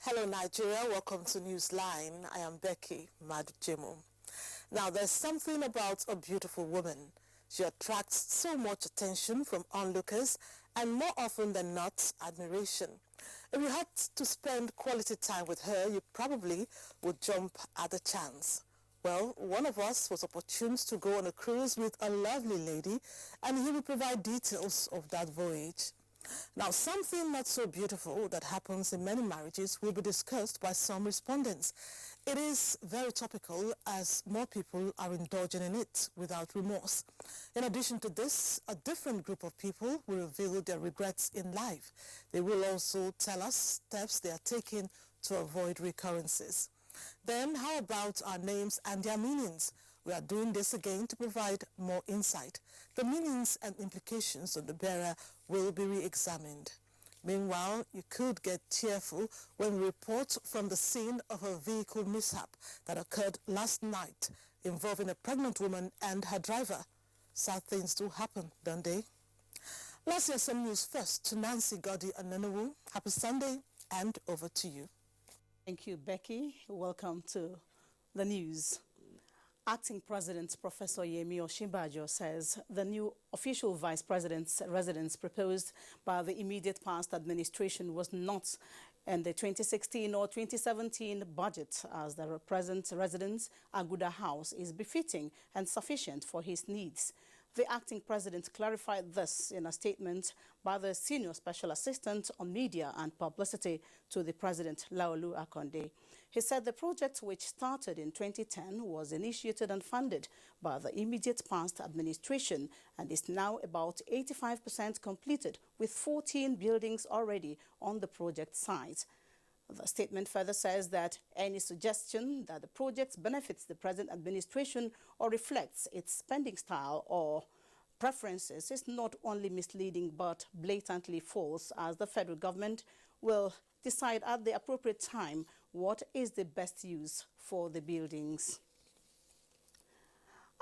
Hello Nigeria, welcome to Newsline. I am Becky Madujemo. Now there's something about a beautiful woman. She attracts so much attention from onlookers and more often than not, admiration. If you had to spend quality time with her, you probably would jump at the chance. Well, one of us was opportune to go on a cruise with a lovely lady, and he will provide details of that voyage. Now, something not so beautiful that happens in many marriages will be discussed by some respondents. It is very topical as more people are indulging in it without remorse. In addition to this, a different group of people will reveal their regrets in life. They will also tell us steps they are taking to avoid recurrences. Then, how about our names and their meanings? We are doing this again to provide more insight. The meanings and implications of the bearer will be re-examined. Meanwhile, you could get tearful when we report from the scene of a vehicle mishap that occurred last night involving a pregnant woman and her driver. Sad things do happen, don't they? Let's hear some news first to Nancy Godi Ananawu. Happy Sunday, and over to you. Thank you, Becky. Welcome to the news. Acting President Professor Yemi Osinbajo says the new official Vice President's residence proposed by the immediate past administration was not in the 2016 or 2017 budget, as the present residence, Aguda House, is befitting and sufficient for his needs. The acting president clarified this in a statement by the Senior Special Assistant on Media and Publicity to the President, Laolu Akonde. He said the project, which started in 2010, was initiated and funded by the immediate past administration and is now about 85% completed, with 14 buildings already on the project site. The statement further says that any suggestion that the project benefits the present administration or reflects its spending style or preferences is not only misleading but blatantly false, as the federal government will decide at the appropriate time what is the best use for the buildings.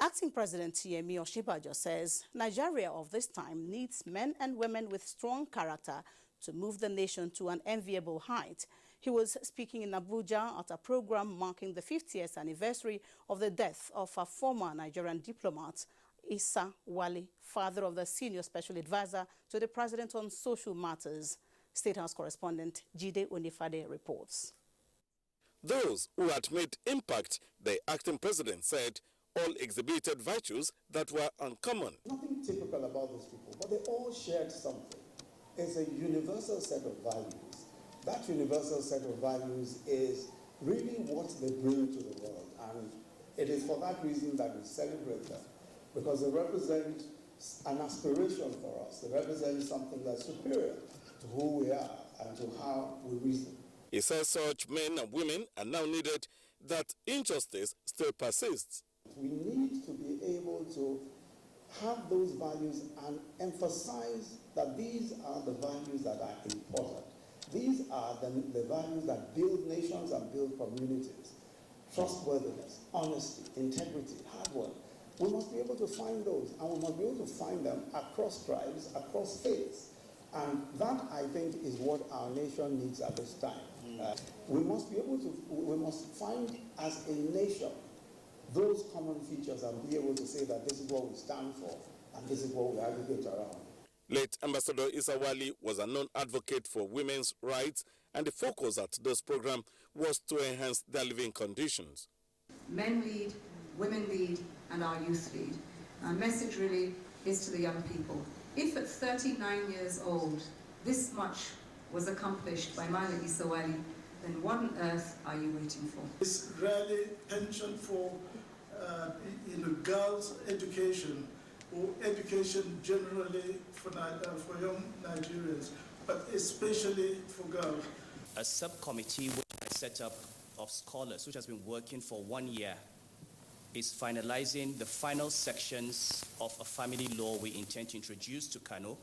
Acting President Yemi Osinbajo says Nigeria of this time needs men and women with strong character to move the nation to an enviable height. He was speaking in Abuja at a program marking the 50th anniversary of the death of a former Nigerian diplomat, Issa Wali, father of the Senior Special Advisor to the President on Social Matters. State House correspondent Jide Onifade reports. Those who had made impact, the acting president said, all exhibited virtues that were uncommon. Nothing typical about these people, but they all shared something. It's a universal set of values. That universal set of values is really what they bring to the world, and it is for that reason that we celebrate them, because they represent an aspiration for us. They represent something that's superior to who we are and to how we reason. He says such men and women are now needed, that injustice still persists. We need to be able to have those values and emphasize that these are the values that are important. These are the values that build nations and build communities. Trustworthiness, honesty, integrity, hard work. We must be able to find those, and we must be able to find them across tribes, across faiths. And that, I think, is what our nation needs at this time. We must be able to, we must find as a nation those common features and be able to say that this is what we stand for and this is what we advocate around. Late Ambassador Issa Wali was a known advocate for women's rights, and the focus at this program was to enhance their living conditions. Men lead, women lead, and our youth lead. Our message really is to the young people. If at 39 years old this much was accomplished by Maila Issa Wali, then what on earth are you waiting for? It's really penchant for girls' education, or education generally for young Nigerians, but especially for girls. A subcommittee which I set up of scholars, which has been working for 1 year, is finalizing the final sections of a family law we intend to introduce to Kano.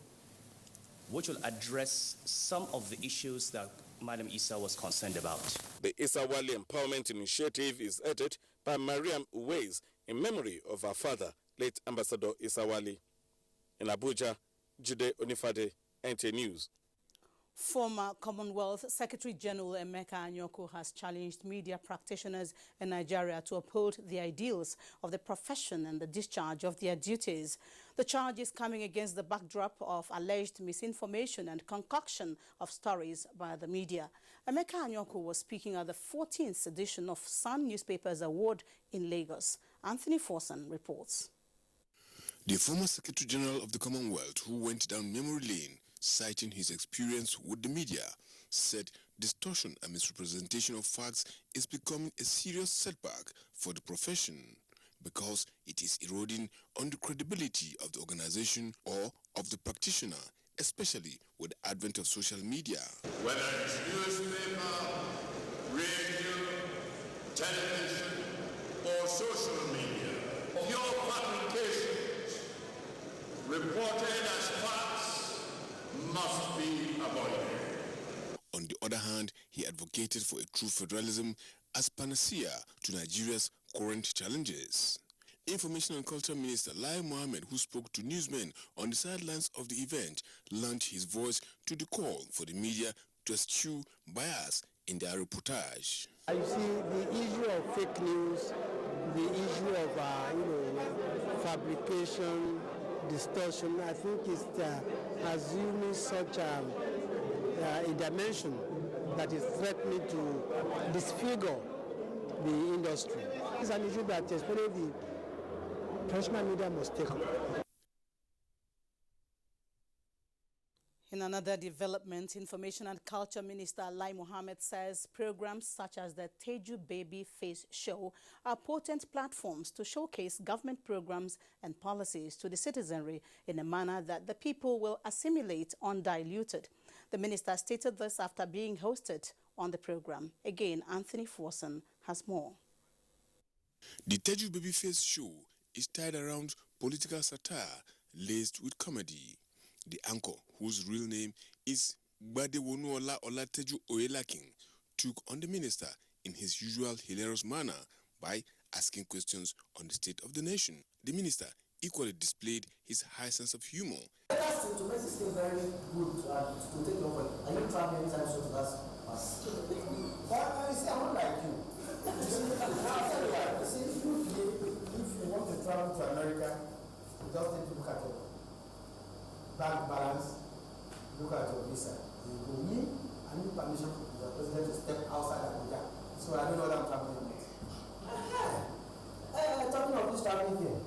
which will address some of the issues that Madam Issa was concerned about. The Isawali Empowerment Initiative is headed by Mariam Uwais in memory of her father, late Ambassador Isawali. In Abuja, Jide Onifade, NTA News. Former Commonwealth Secretary General Emeka Anyoko has challenged media practitioners in Nigeria to uphold the ideals of the profession and the discharge of their duties. The charge is coming against the backdrop of alleged misinformation and concoction of stories by the media. Emeka Anyoko was speaking at the 14th edition of Sun Newspapers Award in Lagos. Anthony Forson reports. The former Secretary General of the Commonwealth, who went down memory lane, citing his experience with the media, said distortion and misrepresentation of facts is becoming a serious setback for the profession because it is eroding on the credibility of the organization or of the practitioner, especially with the advent of social media. Whether it's newspaper, radio, television, or social media, your publications reported as facts must be avoided. On the other hand, he advocated for a true federalism as panacea to Nigeria's current challenges. Information and Culture Minister Lai Mohammed, who spoke to newsmen on the sidelines of the event, lent his voice to the call for the media to eschew bias in their reportage. You see, the issue of fake news, the issue of fabrication, distortion, I think is assuming such a dimension that is threatening to disfigure the industry. It's an issue that especially the professional media must take up. In another development, Information and Culture Minister Lai Mohammed says programs such as the Teju Baby Face Show are potent platforms to showcase government programs and policies to the citizenry in a manner that the people will assimilate undiluted. The minister stated this after being hosted on the program. Again, Anthony Forson has more. The Teju Baby Face Show is tied around political satire laced with comedy. The anchor, whose real name is Gbadewonuola Olateju Oyelakin, took on the minister in his usual hilarious manner by asking questions on the state of the nation. The minister equally displayed his high sense of humor. To make it still very good to take over. Are you traveling anytime soon to that? But you see, I'm not like you. You see, if you want to travel to America, you just need to look at your bank balance, look at your visa. You need permission from the president to step outside Abuja. So I don't know what I'm traveling with. Talking of this traveling thing.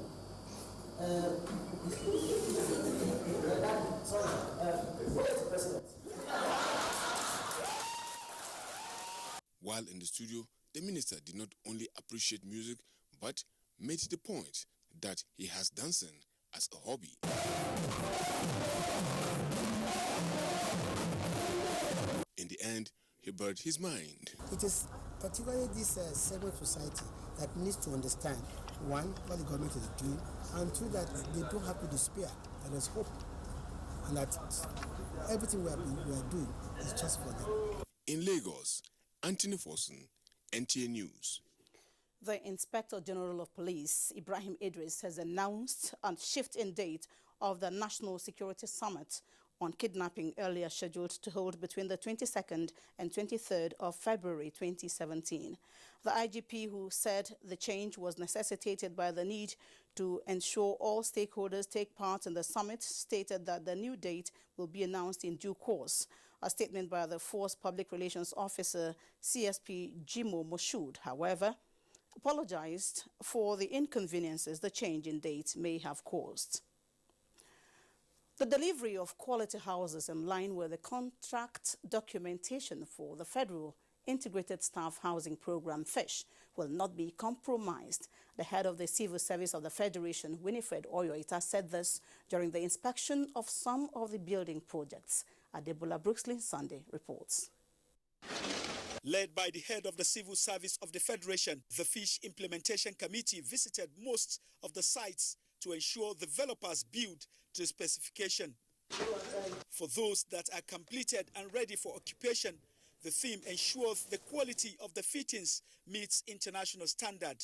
Where is the president? While in the studio, the minister did not only appreciate music, but made the point that he has dancing as a hobby. In the end, he bared his mind. It is particularly this segment society that needs to understand, one, what the government is doing, and two, that they don't have to despair, and there's hope, and that everything we are doing is just for them. In Lagos, Anthony Forson, NTA News. The Inspector General of Police, Ibrahim Idris, has announced a shift in date of the National Security Summit on kidnapping earlier scheduled to hold between the 22nd and 23rd of February 2017. The IGP, who said the change was necessitated by the need to ensure all stakeholders take part in the summit, stated that the new date will be announced in due course. A statement by the Force Public Relations Officer, CSP Jimo Moshood, however, apologized for the inconveniences the change in date may have caused. The delivery of quality houses in line with the contract documentation for the Federal Integrated Staff Housing Program, FISH, will not be compromised. The head of the Civil Service of the Federation, Winifred Oyoita, said this during the inspection of some of the building projects. Adebola Brooksley Sunday reports. Led by the head of the Civil Service of the Federation, the FISH Implementation Committee visited most of the sites to ensure developers build to specification. For those that are completed and ready for occupation, the theme ensures the quality of the fittings meets international standard.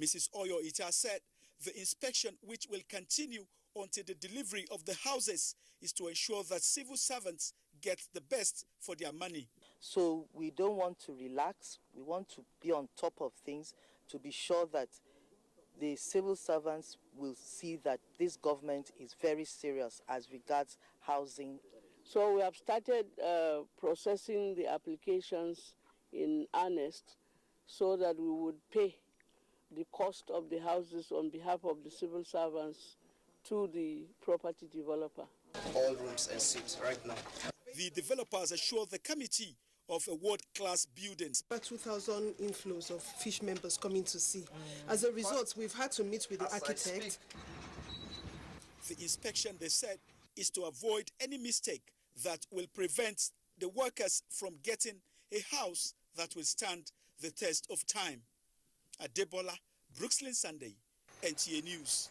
Mrs. Oyo Ita said the inspection, which will continue until the delivery of the houses, is to ensure that civil servants get the best for their money. So we don't want to relax. We want to be on top of things to be sure that the civil servants will see that this government is very serious as regards housing. So we have started processing the applications in earnest so that we would pay the cost of the houses on behalf of the civil servants to the property developer. All rooms and suites right now. The developers assure the committee of a world-class buildings. About 2,000 inflows of fish members coming to see. As a result, we've had to meet with the architect. The inspection, they said, is to avoid any mistake that will prevent the workers from getting a house that will stand the test of time. Adebola, Brooklyn Sunday, NTA News.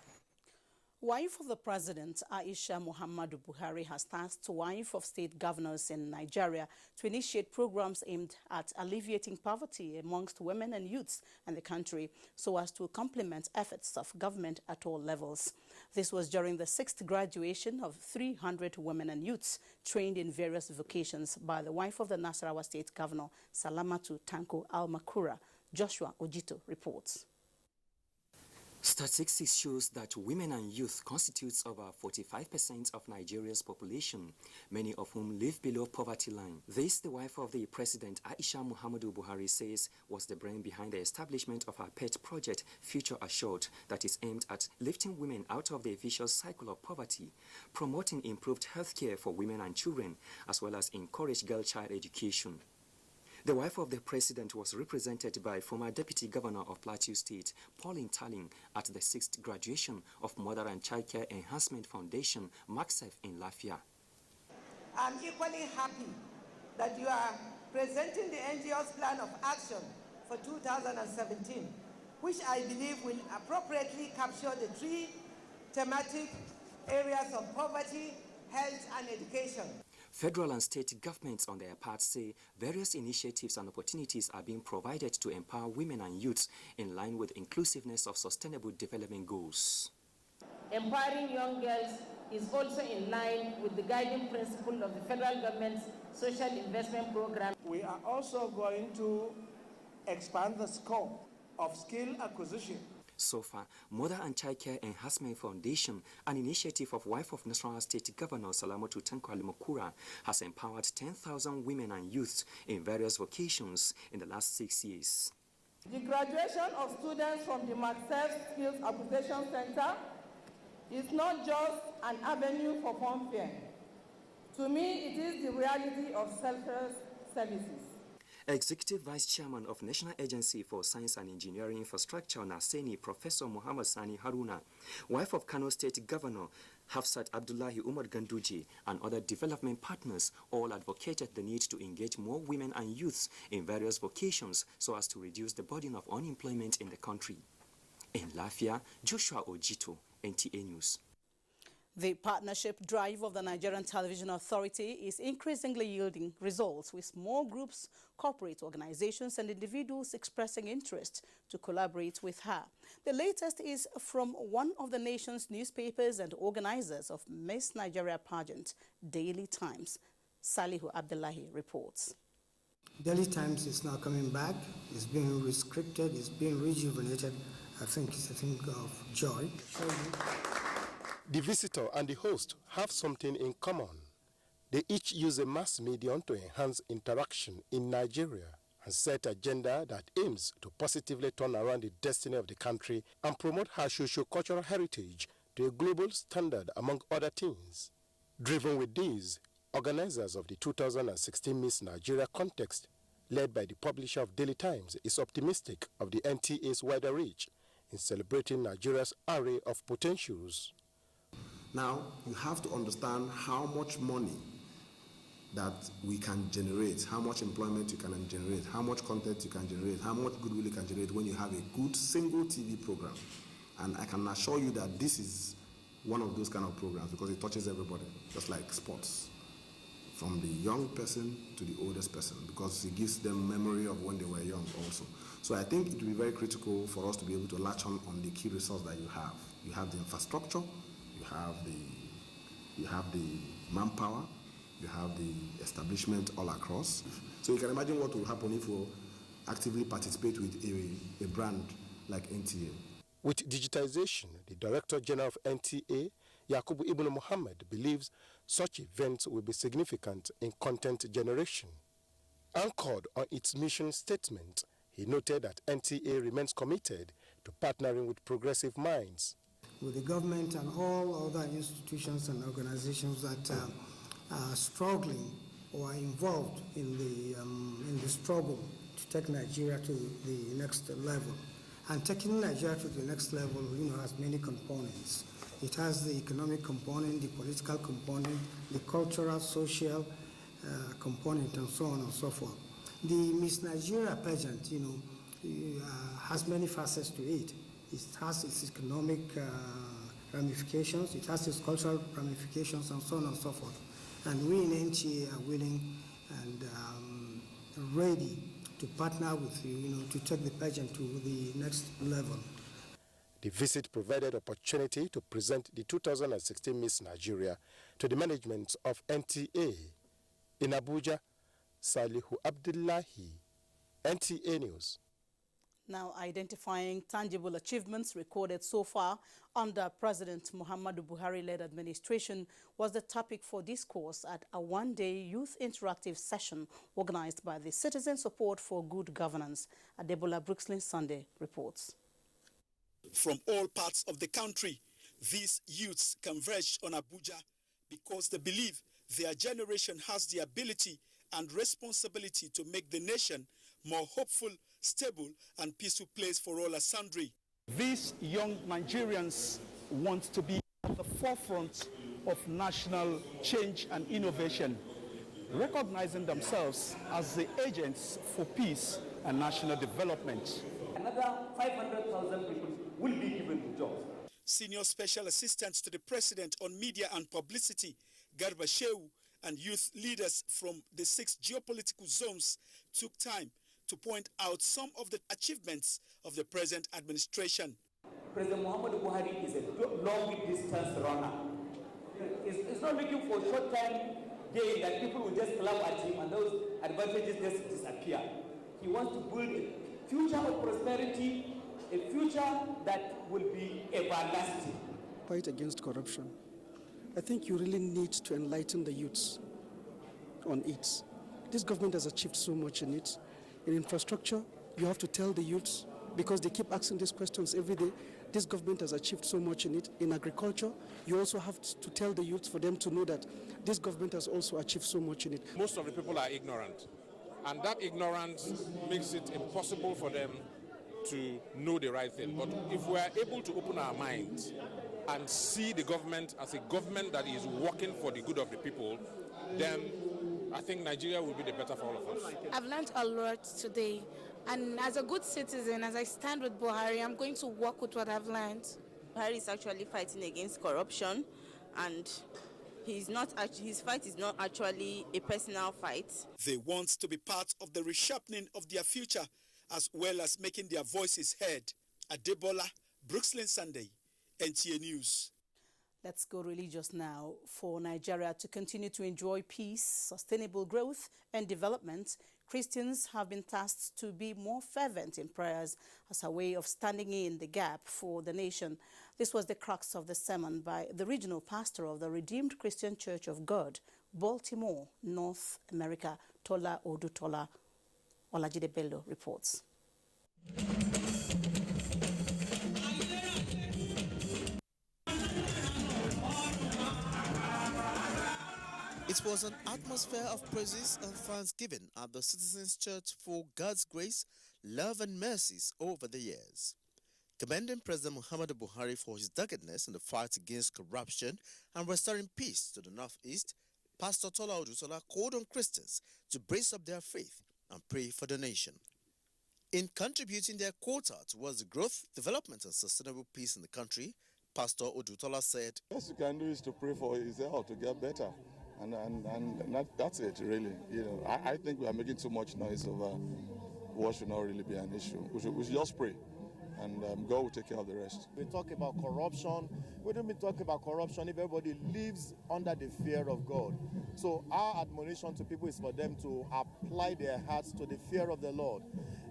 Wife of the President, Aisha Muhammadu Buhari, has tasked wife of state governors in Nigeria to initiate programs aimed at alleviating poverty amongst women and youths in the country so as to complement efforts of government at all levels. This was during the 6th graduation of 300 women and youths trained in various vocations by the wife of the Nasarawa State Governor, Salamatu Tanko Al-Makura. Joshua Ojito reports. Statistics shows that women and youth constitutes over 45% of Nigeria's population, many of whom live below poverty line. This, the wife of the President, Aisha Muhammadu Buhari, says was the brain behind the establishment of her pet project, Future Assured, that is aimed at lifting women out of the vicious cycle of poverty, promoting improved healthcare for women and children, as well as encourage girl-child education. The wife of the president was represented by former Deputy Governor of Plateau State, Pauline Talling, at the 6th graduation of Mother and Child Care Enhancement Foundation, MACSEF, in Lafia. I'm equally happy that you are presenting the NGO's plan of action for 2017, which I believe will appropriately capture the 3 thematic areas of poverty, health, and education. Federal and state governments on their part say various initiatives and opportunities are being provided to empower women and youths in line with inclusiveness of sustainable development goals. Empowering young girls is also in line with the guiding principle of the federal government's social investment program. We are also going to expand the scope of skill acquisition. So far, Mother and Child Care Enhancement Foundation, an initiative of wife of Nasarawa State Governor Salamatu Tanko Al-Makura, has empowered 10,000 women and youths in various vocations in the last 6 years. The graduation of students from the MACSEF Skills Acquisition Center is not just an avenue for fanfare. To me, it is the reality of selfless services. Executive Vice Chairman of National Agency for Science and Engineering Infrastructure, Naseni, Professor Muhammad Sani Haruna, wife of Kano State Governor Hafsat Abdullahi Umar Ganduji, and other development partners all advocated the need to engage more women and youths in various vocations so as to reduce the burden of unemployment in the country. In Lafia, Joshua Ojito, NTA News. The partnership drive of the Nigerian Television Authority is increasingly yielding results, with small groups, corporate organizations and individuals expressing interest to collaborate with her. The latest is from one of the nation's newspapers and organizers of Miss Nigeria pageant, Daily Times. Salihu Abdullahi reports. Daily Times is now coming back. It's being rescripted, it's being rejuvenated. I think it's a thing of joy. The visitor and the host have something in common. They each use a mass medium to enhance interaction in Nigeria and set an agenda that aims to positively turn around the destiny of the country and promote her socio-cultural heritage to a global standard, among other things. Driven with these, organizers of the 2016 Miss Nigeria contest, led by the publisher of Daily Times, is optimistic of the NTA's wider reach in celebrating Nigeria's array of potentials. Now, you have to understand how much money that we can generate, how much employment you can generate, how much content you can generate, how much goodwill you can generate when you have a good single TV program. And I can assure you that this is one of those kind of programs because it touches everybody, just like sports, from the young person to the oldest person, because it gives them memory of when they were young also. So I think it will be very critical for us to be able to latch on the key resource that you have. You have the infrastructure, you have the manpower, you have the establishment all across. So you can imagine what will happen if we actively participate with a brand like NTA. With digitization, the Director General of NTA, Yakubu Ibn Muhammad, believes such events will be significant in content generation. Anchored on its mission statement, he noted that NTA remains committed to partnering with progressive minds. With the government and all other institutions and organizations that are struggling or are involved in the struggle to take Nigeria to the next level. And taking Nigeria to the next level, has many components. It has the economic component, the political component, the cultural, social component, and so on and so forth. The Miss Nigeria pageant, has many facets to it. It has its economic ramifications, it has its cultural ramifications, and so on and so forth. And we in NTA are willing and ready to partner with you, to take the pageant to the next level. The visit provided opportunity to present the 2016 Miss Nigeria to the management of NTA. In Abuja, Salihu Abdullahi, NTA News. Now, identifying tangible achievements recorded so far under President Muhammadu Buhari-led administration was the topic for discourse at a one-day youth interactive session organized by the Citizen Support for Good Governance. Adebola Brookslyn Sunday reports. From all parts of the country, these youths converged on Abuja because they believe their generation has the ability and responsibility to make the nation more hopeful, stable, and peaceful place for all and sundry. These young Nigerians want to be at the forefront of national change and innovation, recognizing themselves as the agents for peace and national development. Another 500,000 people will be given jobs. Senior Special Assistant to the President on Media and Publicity, Garba Shehu, and youth leaders from the 6 geopolitical zones took time to point out some of the achievements of the present administration. President Muhammadu Buhari is a long-distance runner. He's not looking for short-term gain that people will just clap at him and those advantages just disappear. He wants to build a future of prosperity, a future that will be everlasting. Fight against corruption. I think you really need to enlighten the youths on it. This government has achieved so much in it. In infrastructure, you have to tell the youths, because they keep asking these questions every day. This government has achieved so much in it. In agriculture, you also have to tell the youths for them to know that this government has also achieved so much in it. Most of the people are ignorant, and that ignorance makes it impossible for them to know the right thing. But if we are able to open our minds and see the government as a government that is working for the good of the people, then I think Nigeria will be the better for all of us. I've learned a lot today, and as a good citizen, as I stand with Buhari, I'm going to work with what I've learned. Buhari is actually fighting against corruption, and his fight is not actually a personal fight. They want to be part of the resharpening of their future, as well as making their voices heard. Adebola, Brookslyn Sunday, NTA News. Let's go religious now. For Nigeria to continue to enjoy peace, sustainable growth, and development, Christians have been tasked to be more fervent in prayers as a way of standing in the gap for the nation. This was the crux of the sermon by the regional pastor of the Redeemed Christian Church of God, Baltimore, North America, Tola Odutola. Olajide Bello reports. It was an atmosphere of praises and thanksgiving at the Citizens Church for God's grace, love and mercies over the years. Commending President Muhammadu Buhari for his doggedness in the fight against corruption and restoring peace to the Northeast, Pastor Tola Odutola called on Christians to brace up their faith and pray for the nation. In contributing their quota towards the growth, development and sustainable peace in the country, Pastor Odutola said, Best you can do is to pray for his health to get better. And that's it, really. You know, I think we are making too much noise over what should not really be an issue. We should just pray, and God will take care of the rest. We talk about corruption. We don't talk about corruption if everybody lives under the fear of God. So our admonition to people is for them to apply their hearts to the fear of the Lord.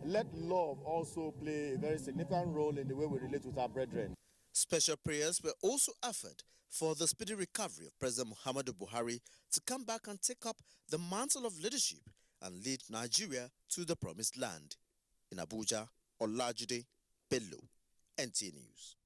Let love also play a very significant role in the way we relate with our brethren. Special prayers were also offered for the speedy recovery of President Muhammadu Buhari to come back and take up the mantle of leadership and lead Nigeria to the promised land. In Abuja, Olajide Bello, NTA News.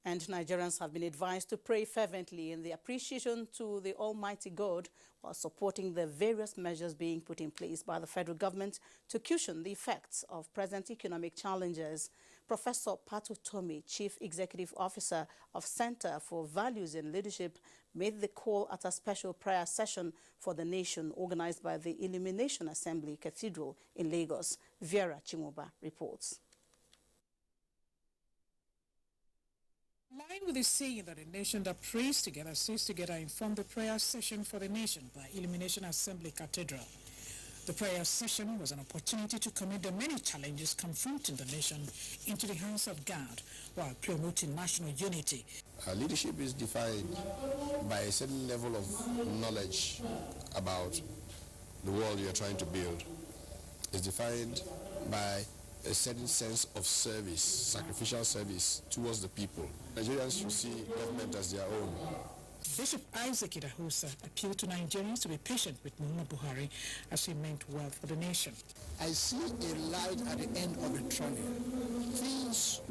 And Nigerians have been advised to pray fervently in the appreciation to the Almighty God while supporting the various measures being put in place by the federal government to cushion the effects of present economic challenges. Professor Patu Tomi, Chief Executive Officer of Center for Values and Leadership, made the call at a special prayer session for the nation organized by the Illumination Assembly Cathedral in Lagos. Vera Chimoba reports. In line with the saying that a nation that prays together stays together, informed the prayer session for the nation by Illumination Assembly Cathedral. The prayer session was an opportunity to commit the many challenges confronting the nation into the hands of God while promoting national unity. Leadership is defined by a certain level of knowledge about the world you're trying to build. It's defined by a certain sense of service, sacrificial service towards the people. Nigerians should see government as their own. Bishop Isaac Idahosa appealed to Nigerians to be patient with Muhammadu Buhari as he meant well for the nation. I see a light at the end of the tunnel. Things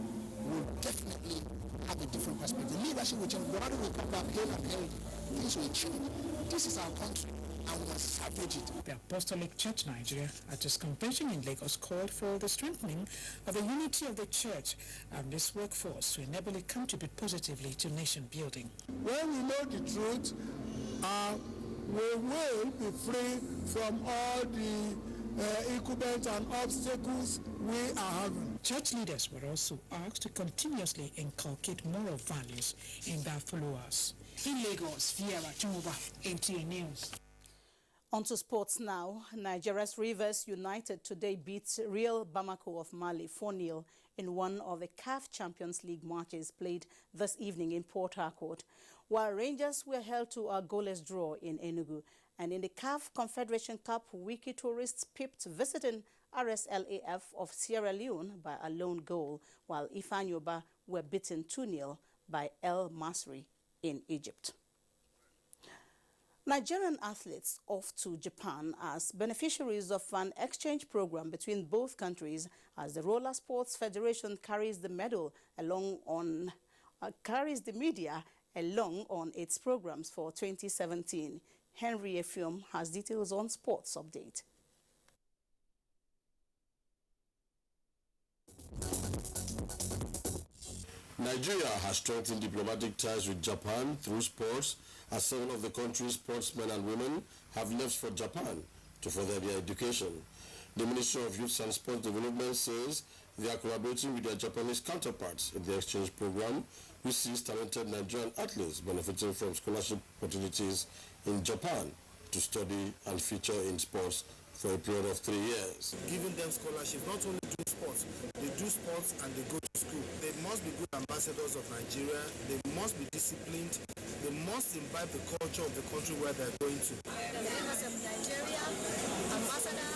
will definitely have a different perspective. Leadership will change. Buhari will come back hale and healthy. Things will change. This is our country, and we must salvage it. The Apostolic Church Nigeria, at its convention in Lagos, called for the strengthening of the unity of the church and this workforce to enable it contribute positively to nation building. When we know the truth, we will be free from all the incumbents and obstacles we are having. Church leaders were also asked to continuously inculcate moral values in their followers. In Lagos, Vera Chumuba, NTA News. On to sports now. Nigeria's Rivers United today beat Real Bamako of Mali 4-0 in one of the CAF Champions League matches played this evening in Port Harcourt, while Rangers were held to a goalless draw in Enugu. And in the CAF Confederation Cup, Wiki Tourists pipped visiting RSLAF of Sierra Leone by a lone goal, while Ifanyoba were beaten 2-0 by El Masri in Egypt. Nigerian athletes off to Japan as beneficiaries of an exchange program between both countries as the Roller Sports Federation carries the media along on its programs for 2017. Henry Efium has details on Sports Update. Nigeria has strengthened diplomatic ties with Japan through sports, as 7 of the country's sportsmen and women have left for Japan to further their education. The Ministry of Youth and Sports Development says they are collaborating with their Japanese counterparts in the exchange program, which sees talented Nigerian athletes benefiting from scholarship opportunities in Japan to study and feature in sports for a period of 3 years. Giving them scholarships, not only do sports, they do sports and they go to school. They must be good ambassadors of Nigeria. They must be disciplined. They must imbibe the culture of the country where they're going to. The members of Nigeria, ambassador,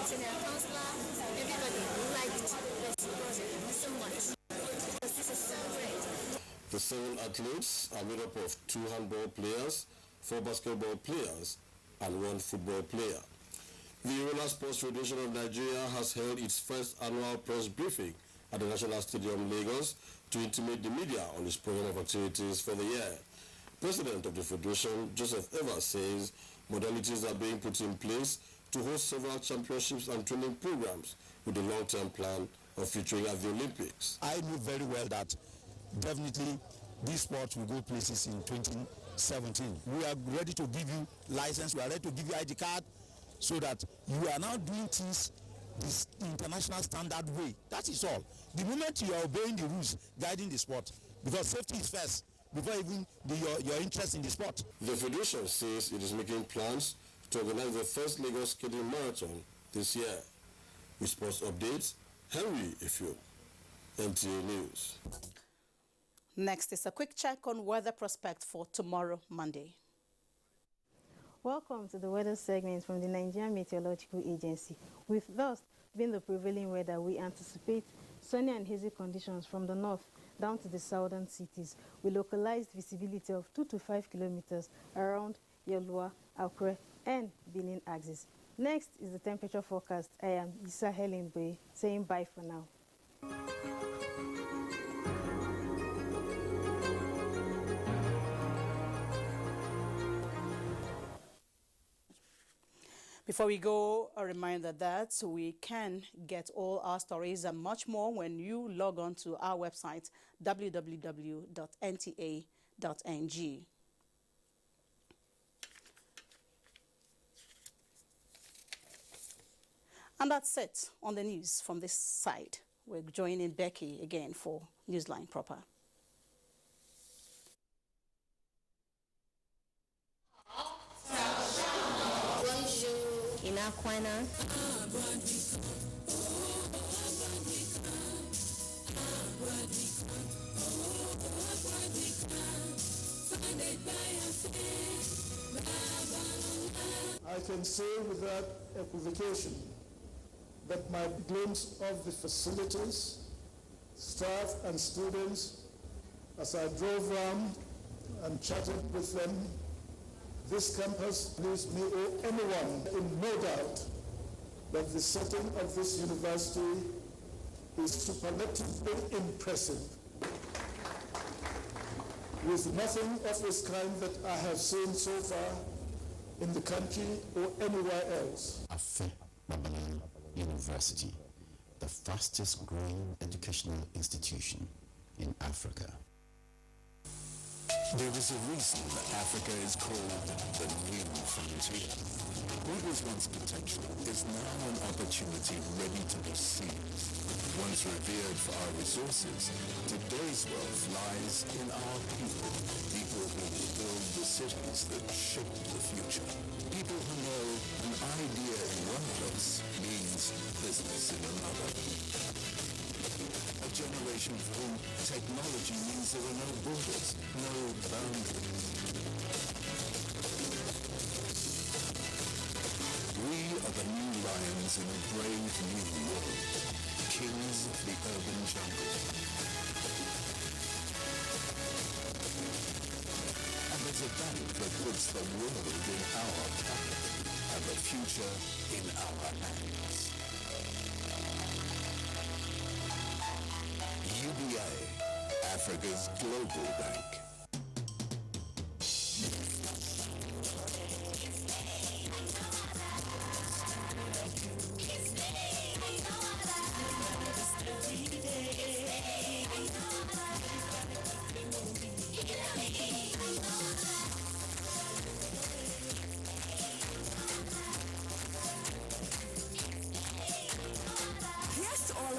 senior counselor, everybody liked this project so much because this is so great. The 7 athletes are made up of 2 handball players, 4 basketball players, and 1 football player. The Roller Sports Federation of Nigeria has held its first annual press briefing at the National Stadium, Lagos, to intimate the media on its program of activities for the year. President of the Federation, Joseph Evers, says modalities are being put in place to host several championships and training programs with a long-term plan of featuring at the Olympics. I know very well that definitely this sport will go places in 2017. We are ready to give you license, we are ready to give you ID card, so that you are now doing things this international standard way. That is all. The moment you are obeying the rules guiding the sport, because safety is first before even your interest in the sport. The Federation says it is making plans to organize the first Lagos Skating Marathon this year. With sports updates, Henry Ifyo, NTA News. Next is a quick check on weather prospect for tomorrow, Monday. Welcome to the weather segment from the Nigerian Meteorological Agency. With dust being the prevailing weather, we anticipate sunny and hazy conditions from the north down to the southern cities, with localized visibility of 2 to 5 kilometers around Yelwa, Akure, and Benin axis. Next is the temperature forecast. I am Issa Helen Boy, saying bye for now. Before we go, a reminder that we can get all our stories and much more when you log on to our website, www.nta.ng. And that's it on the news from this side. We're joining Becky again for Newsline Proper. Inakwana. I can say without equivocation that my glimpse of the facilities, staff and students, as I drove around and chatted with them, this campus leaves me or anyone in no doubt that the setting of this university is superlatively impressive, with nothing of its kind that I have seen so far in the country or anywhere else. University, the fastest growing educational institution in Africa. There is a reason that Africa is called the new frontier. What was once potential is now an opportunity ready to be seized. Once revered for our resources, today's wealth lies in our people. People who will build the cities that shape the future. People who know an idea in one place means business in another. A generation for whom technology means there are no borders, no boundaries. We are the new lions in a brave new world, kings of the urban jungle. And there's a bank that puts the world in our pocket and the future in our hands. UBA, Africa's global bank.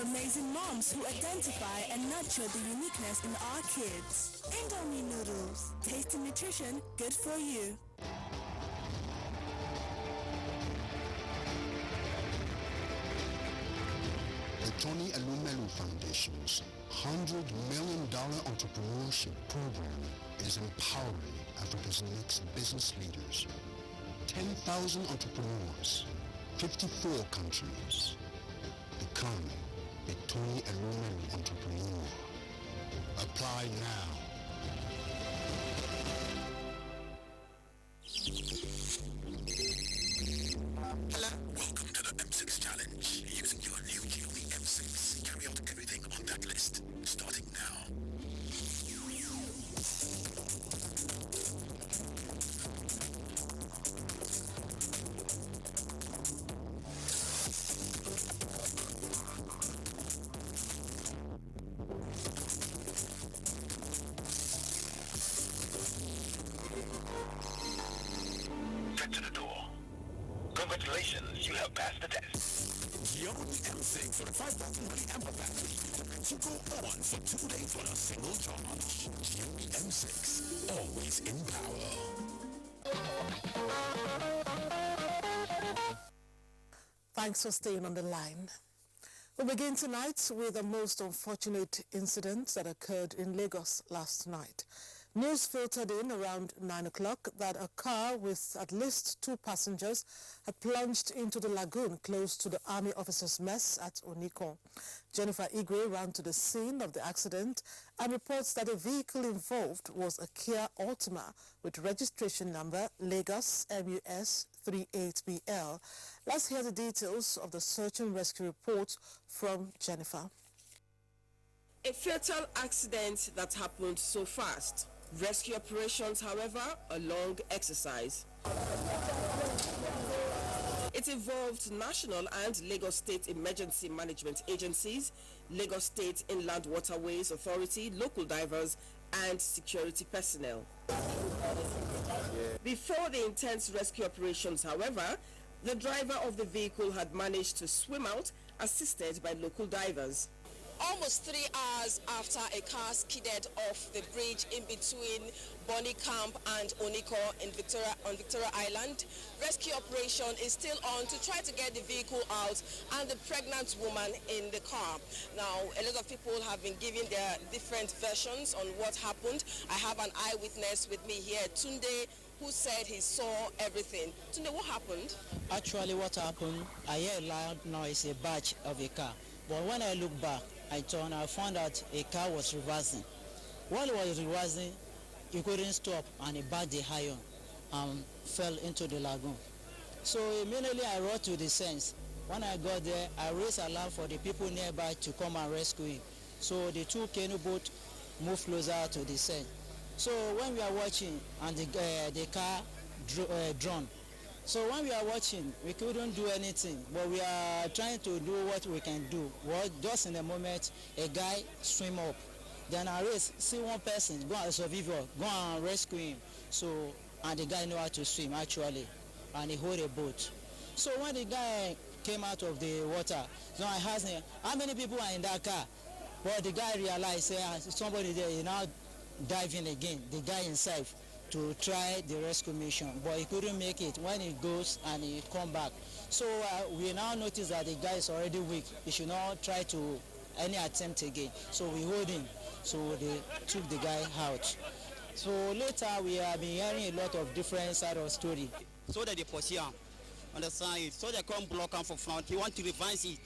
Amazing moms who identify and nurture the uniqueness in our kids. Indomie noodles, tasty nutrition, good for you. The Tony Elumelu Foundation's $100 million entrepreneurship program is empowering Africa's next business leaders. 10,000 entrepreneurs, 54 countries. Become a Tony Elumelu entrepreneur. Apply now. Hello. Welcome to the M6 Challenge. Using your new GUI M6, carry out everything on that list. Starting now. Get to the door. Come Congratulations, you have passed the test. Xiaomi M6 with a 5,000 mAh battery to go on for 2 days on a single charge. Xiaomi M6, always in power. Thanks for staying on the line. We begin tonight with the most unfortunate incident that occurred in Lagos last night. News filtered in around 9 o'clock that a car with at least 2 passengers had plunged into the lagoon close to the Army Officers' Mess at Oniko. Jennifer Igwe ran to the scene of the accident and reports that the vehicle involved was a Kia Altima with registration number Lagos MUS 38BL. Let's hear the details of the search and rescue report from Jennifer. A fatal accident that happened so fast. Rescue operations, however, a long exercise. It involved national and Lagos State emergency management agencies, Lagos State Inland Waterways Authority, local divers, and security personnel. Before the intense rescue operations, however, the driver of the vehicle had managed to swim out, assisted by local divers. Almost 3 hours after a car skidded off the bridge in between Bonny Camp and Oniko on Victoria Island, rescue operation is still on to try to get the vehicle out and the pregnant woman in the car. Now, a lot of people have been giving their different versions on what happened. I have an eyewitness with me here, Tunde, who said he saw everything. Tunde, what happened? Actually, what happened, I hear a loud noise, a batch of a car. But when I look back, I found out a car was reversing. While it was reversing, he couldn't stop and he backed the iron and fell into the lagoon. So immediately I rode to the sense. When I got there, I raised alarm for the people nearby to come and rescue him. So the 2 canoe boats moved closer to the scene. So when we are watching and the car drawn, so when we are watching, we couldn't do anything, but we are trying to do what we can do. Well, just in a moment, a guy swim up. Then I see one person, go and survivor, go and rescue him. So, and the guy knew how to swim actually, and he hold a boat. So when the guy came out of the water, so I asked him, how many people are in that car? But the guy realized, somebody there, he now diving again, the guy himself, to try the rescue mission, but he couldn't make it. When he goes and he come back, so we now notice that the guy is already weak. He should not try to any attempt again. So we hold him. So they took the guy out. So later we have been hearing a lot of different side of story. So that they pursue him, understand it. So they come block him for front. He want to reverse it.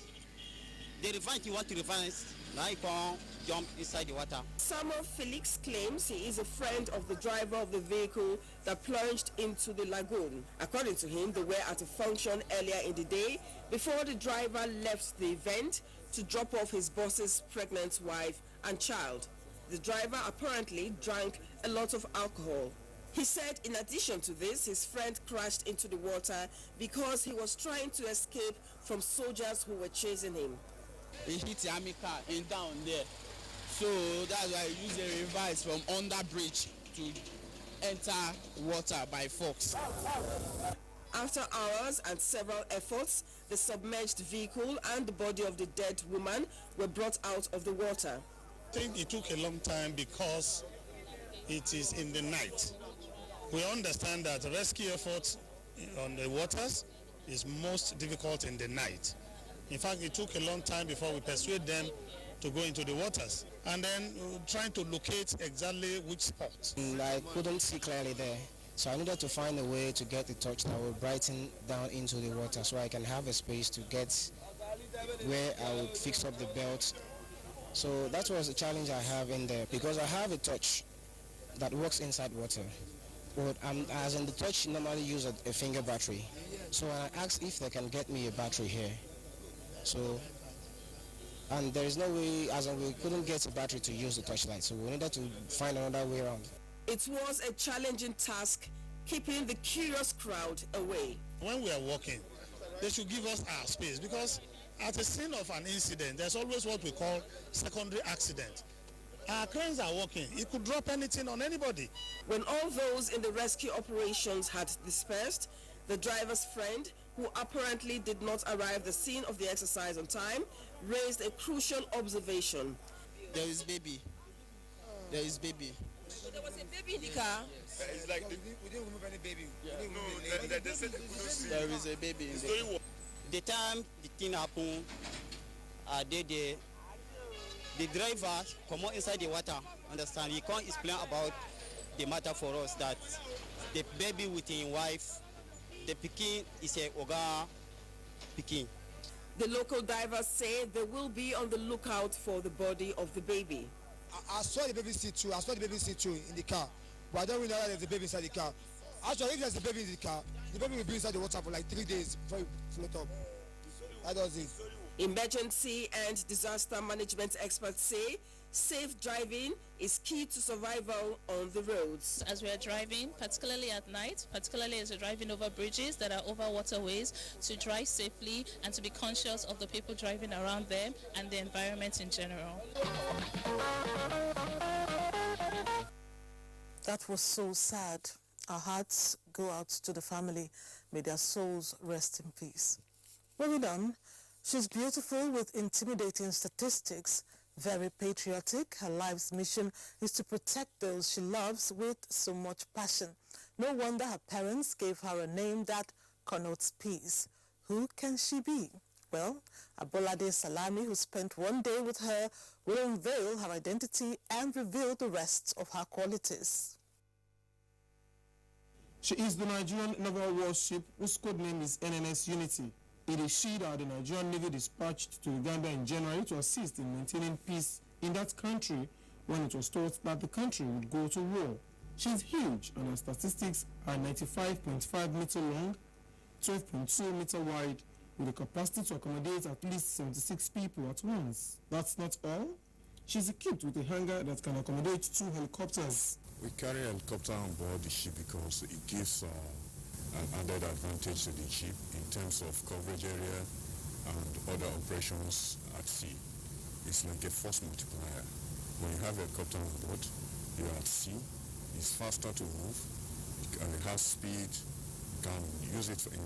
They reverse. He want to reverse. Now he come jump inside the water. Samuel Felix claims he is a friend of the driver of the vehicle that plunged into the lagoon. According to him, they were at a function earlier in the day before the driver left the event to drop off his boss's pregnant wife and child. The driver apparently drank a lot of alcohol. He said in addition to this, his friend crashed into the water because he was trying to escape from soldiers who were chasing him. He hit the army car and down there. So that's why I use a reverse from under bridge to enter water by force. After hours and several efforts, the submerged vehicle and the body of the dead woman were brought out of the water. I think it took a long time because it is in the night. We understand that rescue efforts on the waters is most difficult in the night. In fact, it took a long time before we persuade them to go into the waters, and then trying to locate exactly which spot. I couldn't see clearly there, so I needed to find a way to get the torch that would brighten down into the water so I can have a space to get where I would fix up the belt. So that was a challenge I have in there, because I have a torch that works inside water. But as in the torch normally use a finger battery. So I asked if they can get me a battery here. So, and there is no way, as in we couldn't get a battery to use the torchlight, so we needed to find another way around. It was a challenging task, keeping the curious crowd away. When we are walking, they should give us our space, because at the scene of an incident, there's always what we call secondary accident. Our cranes are working. It could drop anything on anybody. When all those in the rescue operations had dispersed, the driver's friend, who apparently did not arrive at the scene of the exercise on time, raised a crucial observation. There is baby. There is baby. So there was a baby in the car? It's like we didn't remove any baby. There is a baby in there. The time the thing happened, the driver come out inside the water. Understand? He can't explain about the matter for us that the baby with his wife, the pikin is a Wagah pikin. The local divers say they will be on the lookout for the body of the baby. I saw the baby seat too. In the car, but I don't really know that there's a baby inside the car. Actually, if there's a baby in the car, the baby will be inside the water for like 3 days before it float up. That does it. Emergency and disaster management experts say safe driving is key to survival on the roads. As we are driving, particularly at night, particularly as we're driving over bridges that are over waterways, to drive safely and to be conscious of the people driving around them and the environment in general. That was so sad. Our hearts go out to the family. May their souls rest in peace. Moving on, she's beautiful with intimidating statistics, very patriotic. Her life's mission is to protect those she loves with so much passion. No wonder her parents gave her a name that connotes peace. Who can she be? Well, Abolade Salami, who spent one day with her, will unveil her identity and reveal the rest of her qualities. She is the Nigerian naval warship whose code name is NNS Unity. It is she that the Nigerian Navy dispatched to Uganda in January to assist in maintaining peace in that country when it was thought that the country would go to war. She is huge and her statistics are 95.5 meter long, 12.2 meter wide, with a capacity to accommodate at least 76 people at once. That's not all. She's equipped with a hangar that can accommodate 2 helicopters. We carry a helicopter on board the ship because it gives an added advantage to the ship in terms of coverage area and other operations at sea. It's like a force multiplier. When you have a helicopter on board, you're at sea, it's faster to move, and it has speed. You can use it in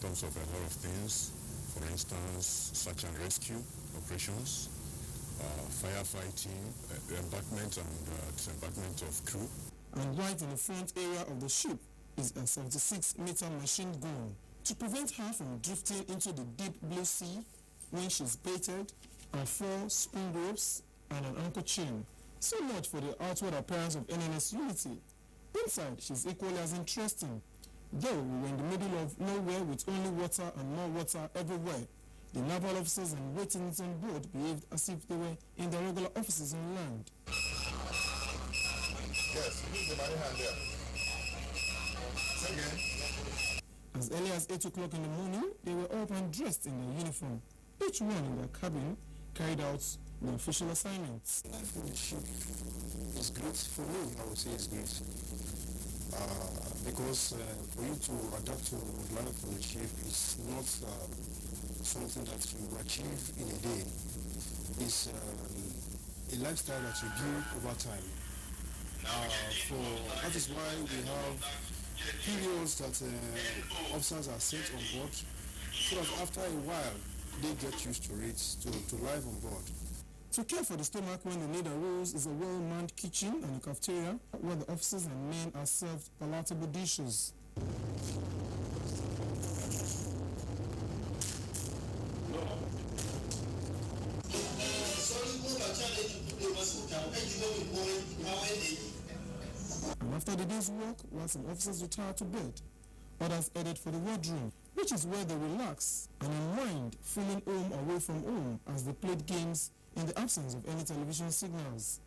terms of a lot of things. For instance, search and rescue operations, firefighting, embarkment and disembarkment of crew. And right in the front area of the ship is a 76-meter machine gun to prevent her from drifting into the deep blue sea when she's baited, are 4 spring ropes and an anchor chain. So much for the outward appearance of NNS Unity. Inside, she's equally as interesting. Though we were in the middle of nowhere with only water and more water everywhere, the naval officers and waitings on board behaved as if they were in their regular offices on land. Yes, use the money hand there. Again. As early as 8 o'clock in the morning, they were up and dressed in their uniform. Each one in their cabin carried out the official assignments. Life in the ship is great for me. I would say it's great. Because for you to adapt to life on the ship is not something that you achieve in a day. It's a lifestyle that you build over time. That is why we have periods that officers are sent on board, so that after a while they get used to it, to life on board. To care for the stomach when the need arose is a well-manned kitchen and a cafeteria where the officers and men are served palatable dishes. And after the day's work, while some officers retire to bed, others headed for the wardroom, which is where they relax and unwind, feeling home away from home as they played games in the absence of any television signals.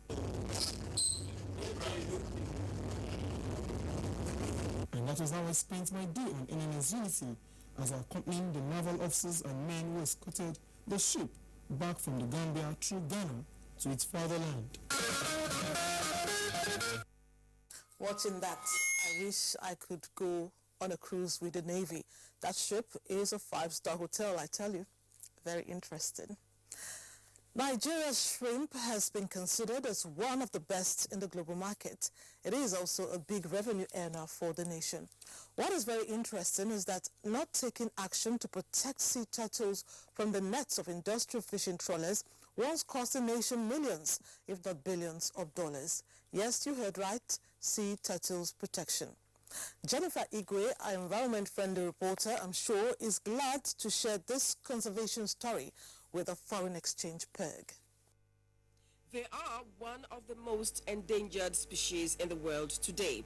And that was how I spent my day on NNS Unity as I accompanied the naval officers and men who escorted the ship back from the Gambia through Ghana to its fatherland. Watching that, I wish I could go on a cruise with the Navy. That ship is a 5-star hotel, I tell you. Very interesting. Nigeria's shrimp has been considered as one of the best in the global market. It is also a big revenue earner for the nation. What is very interesting is that not taking action to protect sea turtles from the nets of industrial fishing trawlers once cost the nation millions, if not billions of dollars. Yes, you heard right, sea turtles protection. Jennifer Igwe, our environment-friendly reporter, I'm sure, is glad to share this conservation story with a foreign exchange peg. They are one of the most endangered species in the world today,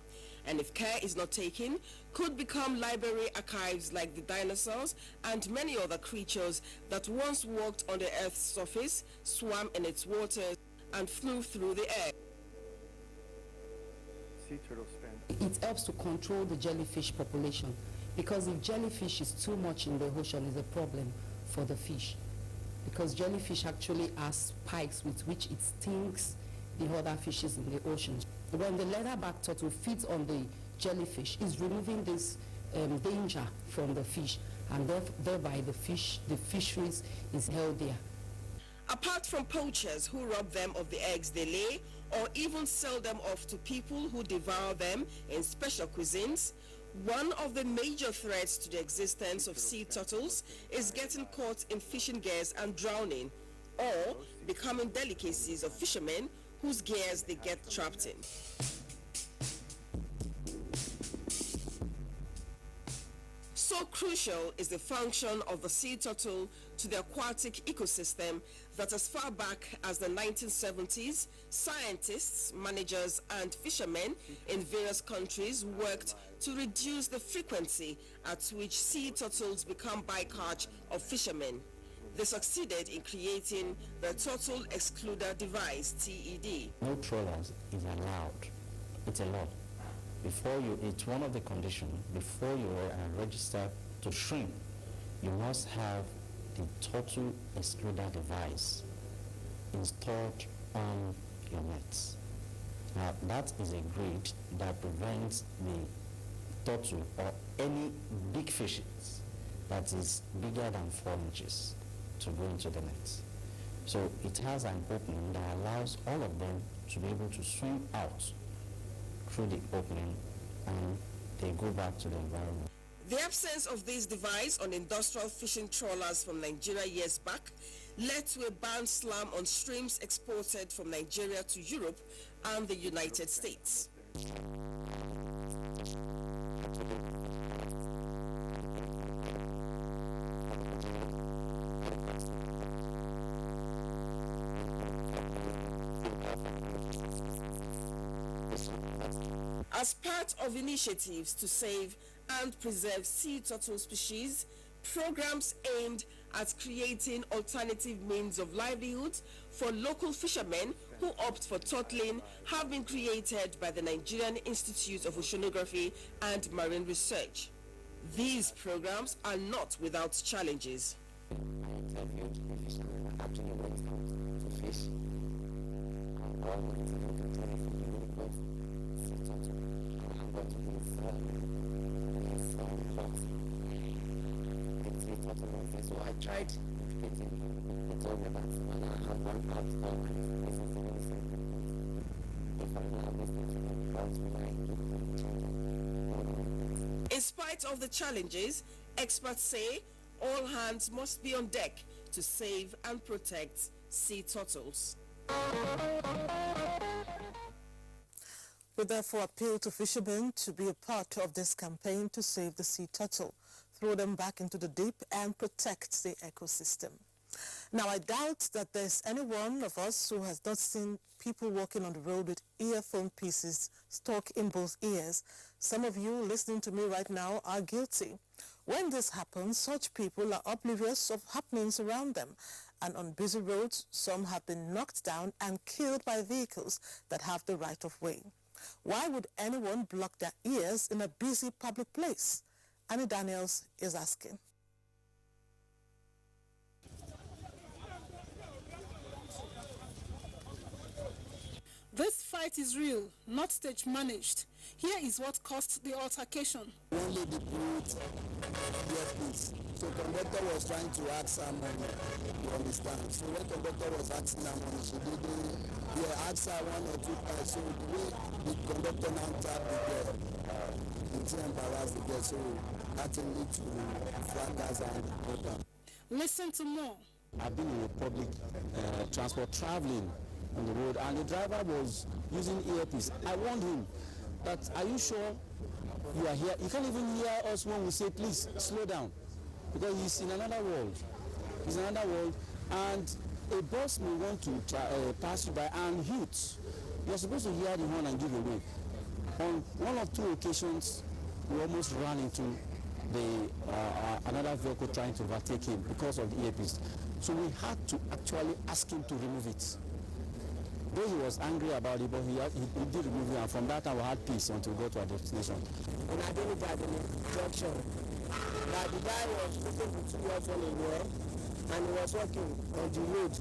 and if care is not taken, could become library archives like the dinosaurs and many other creatures that once walked on the Earth's surface, swam in its waters, and flew through the air. It helps to control the jellyfish population, because if jellyfish is too much in the ocean, is a problem for the fish. Because jellyfish actually has spikes with which it stings the other fishes in the ocean. When the leatherback turtle feeds on the jellyfish, it's removing this danger from the fish, and thereby the fisheries is healthier. Apart from poachers who rob them of the eggs they lay, or even sell them off to people who devour them in special cuisines, one of the major threats to the existence of sea turtles is getting caught in fishing gears and drowning, or becoming delicacies of fishermen whose gears they get trapped in. So crucial is the function of the sea turtle to the aquatic ecosystem that as far back as the 1970s, scientists, managers, and fishermen in various countries worked to reduce the frequency at which sea turtles become bycatch of fishermen. They succeeded in creating the Turtle Excluder Device, TED. No trawlers is allowed. It's a law. It's one of the conditions, before you register to shrimp, you must have the Turtle Excluder Device installed on your nets. Now, that is a grid that prevents the turtle or any big fishes that is bigger than 4 inches to go into the nets. So it has an opening that allows all of them to be able to swim out through the opening, and they go back to the environment. The absence of this device on industrial fishing trawlers from Nigeria years back led to a ban slam on shrimps exported from Nigeria to Europe and the United States. As part of initiatives to save and preserve sea turtle species, programs aimed at creating alternative means of livelihood for local fishermen who opt for turtling have been created by the Nigerian Institute of Oceanography and Marine Research. These programs are not without challenges. I interviewed the fishermen that actually went out to fish, and all went to the boat, sea turtle, and got to his box. The sea turtle was there, so I tried getting him. He told me that when I have one out, and this is the reason. If I'm not listening, how will I keep my children? In spite of the challenges, experts say all hands must be on deck to save and protect sea turtles. We therefore appeal to fishermen to be a part of this campaign to save the sea turtle, throw them back into the deep and protect the ecosystem. Now, I doubt that there's any one of us who has not seen people walking on the road with earphone pieces stuck in both ears. Some of you listening to me right now are guilty. When this happens, such people are oblivious of happenings around them. And on busy roads, some have been knocked down and killed by vehicles that have the right of way. Why would anyone block their ears in a busy public place? Annie Daniels is asking. This fight is real, not stage managed. Here is what caused the altercation. Only the brute earpiece So conductor was trying to ask her money, you understand? So when conductor was asking her money, she didn't ask her 1 or 2 times. So the way the conductor now tapped the girl, it embarrassed the girl. So that can lead to fracas and problem. Listen to more. I've been in a public transport traveling on the road, and the driver was using earpiece. I warned him that, are you sure you are here? You can't even hear us when we say, please slow down, because he's in another world. He's in another world, and a bus may want to pass you by and hit. You're supposed to hear the horn and give away. On 1 or 2 occasions, we almost ran into another vehicle trying to overtake him because of the earpiece. So we had to actually ask him to remove it. Though he was angry about it, but he did remove it, and from that time we had peace until we got to our destination. And I didn't get an instruction that the guy was looking for 2 years on a wall, and he was walking on the road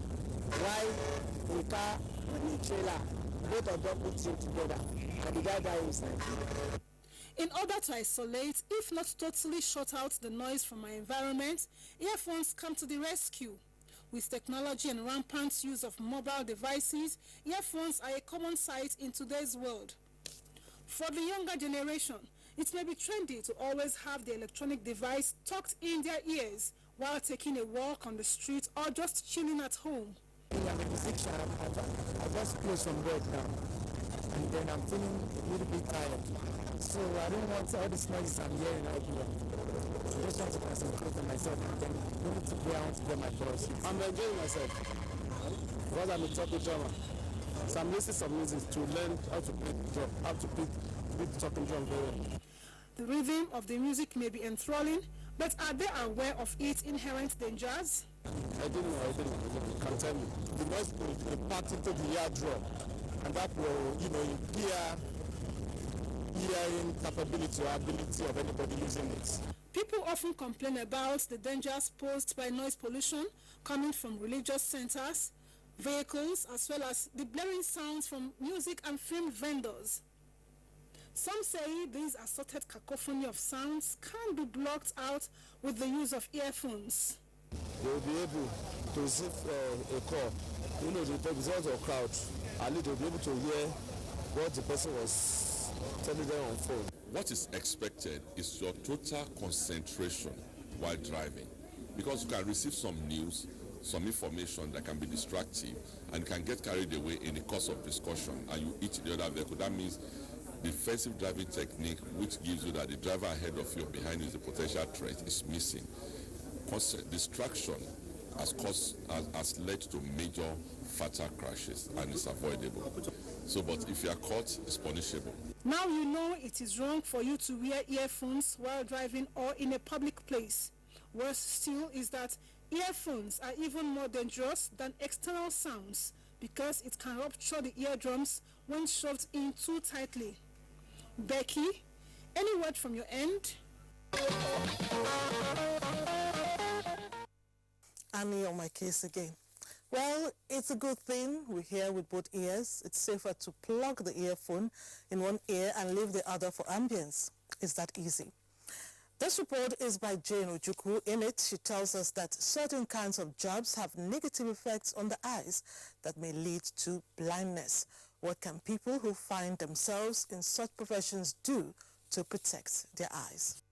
while a car and a trailer, both of them put him together, and the guy died inside. In order to isolate, if not totally shut out the noise from my environment, earphones come to the rescue. With technology and rampant use of mobile devices, earphones are a common sight in today's world. For the younger generation, it may be trendy to always have the electronic device tucked in their ears while taking a walk on the street or just chilling at home. I'm a musician. I just close from work now, and then I'm feeling a little bit tired. So I don't want all the noises I'm hearing right here. I just want to concentrate on myself, and then going to play, I want to get my voice. I'm enjoying myself because I'm a talking drummer. So I'm listening to some music to learn how to play the drum, how to beat the talking drum very well. The rhythm of the music may be enthralling, but are they aware of its inherent dangers? I didn't know. You can tell me. The noise will impact into the eardrum, and that will, impair hearing capability or ability of anybody using it. People often complain about the dangers posed by noise pollution coming from religious centers, vehicles, as well as the blaring sounds from music and film vendors. Some say this assorted cacophony of sounds can be blocked out with the use of earphones. They will be able to receive a call, the result of crowd, and they will be able to hear what the person was telling them on phone. What is expected is your total concentration while driving, because you can receive some news, some information that can be distracting and can get carried away in the course of discussion, and you hit the other vehicle. That means defensive driving technique, which gives you that the driver ahead of you or behind you is a potential threat, is missing. Distraction has led to major fatal crashes, and it's avoidable. So, but if you are caught, it's punishable. Now you know it is wrong for you to wear earphones while driving or in a public place. Worse still is that earphones are even more dangerous than external sounds because it can rupture the eardrums when shoved in too tightly. Becky, any word from your end? Annie on my case again. Well, it's a good thing we hear with both ears. It's safer to plug the earphone in one ear and leave the other for ambience. It's that easy. This report is by Jane Ojukwu. In it, she tells us that certain kinds of jobs have negative effects on the eyes that may lead to blindness. What can people who find themselves in such professions do to protect their eyes?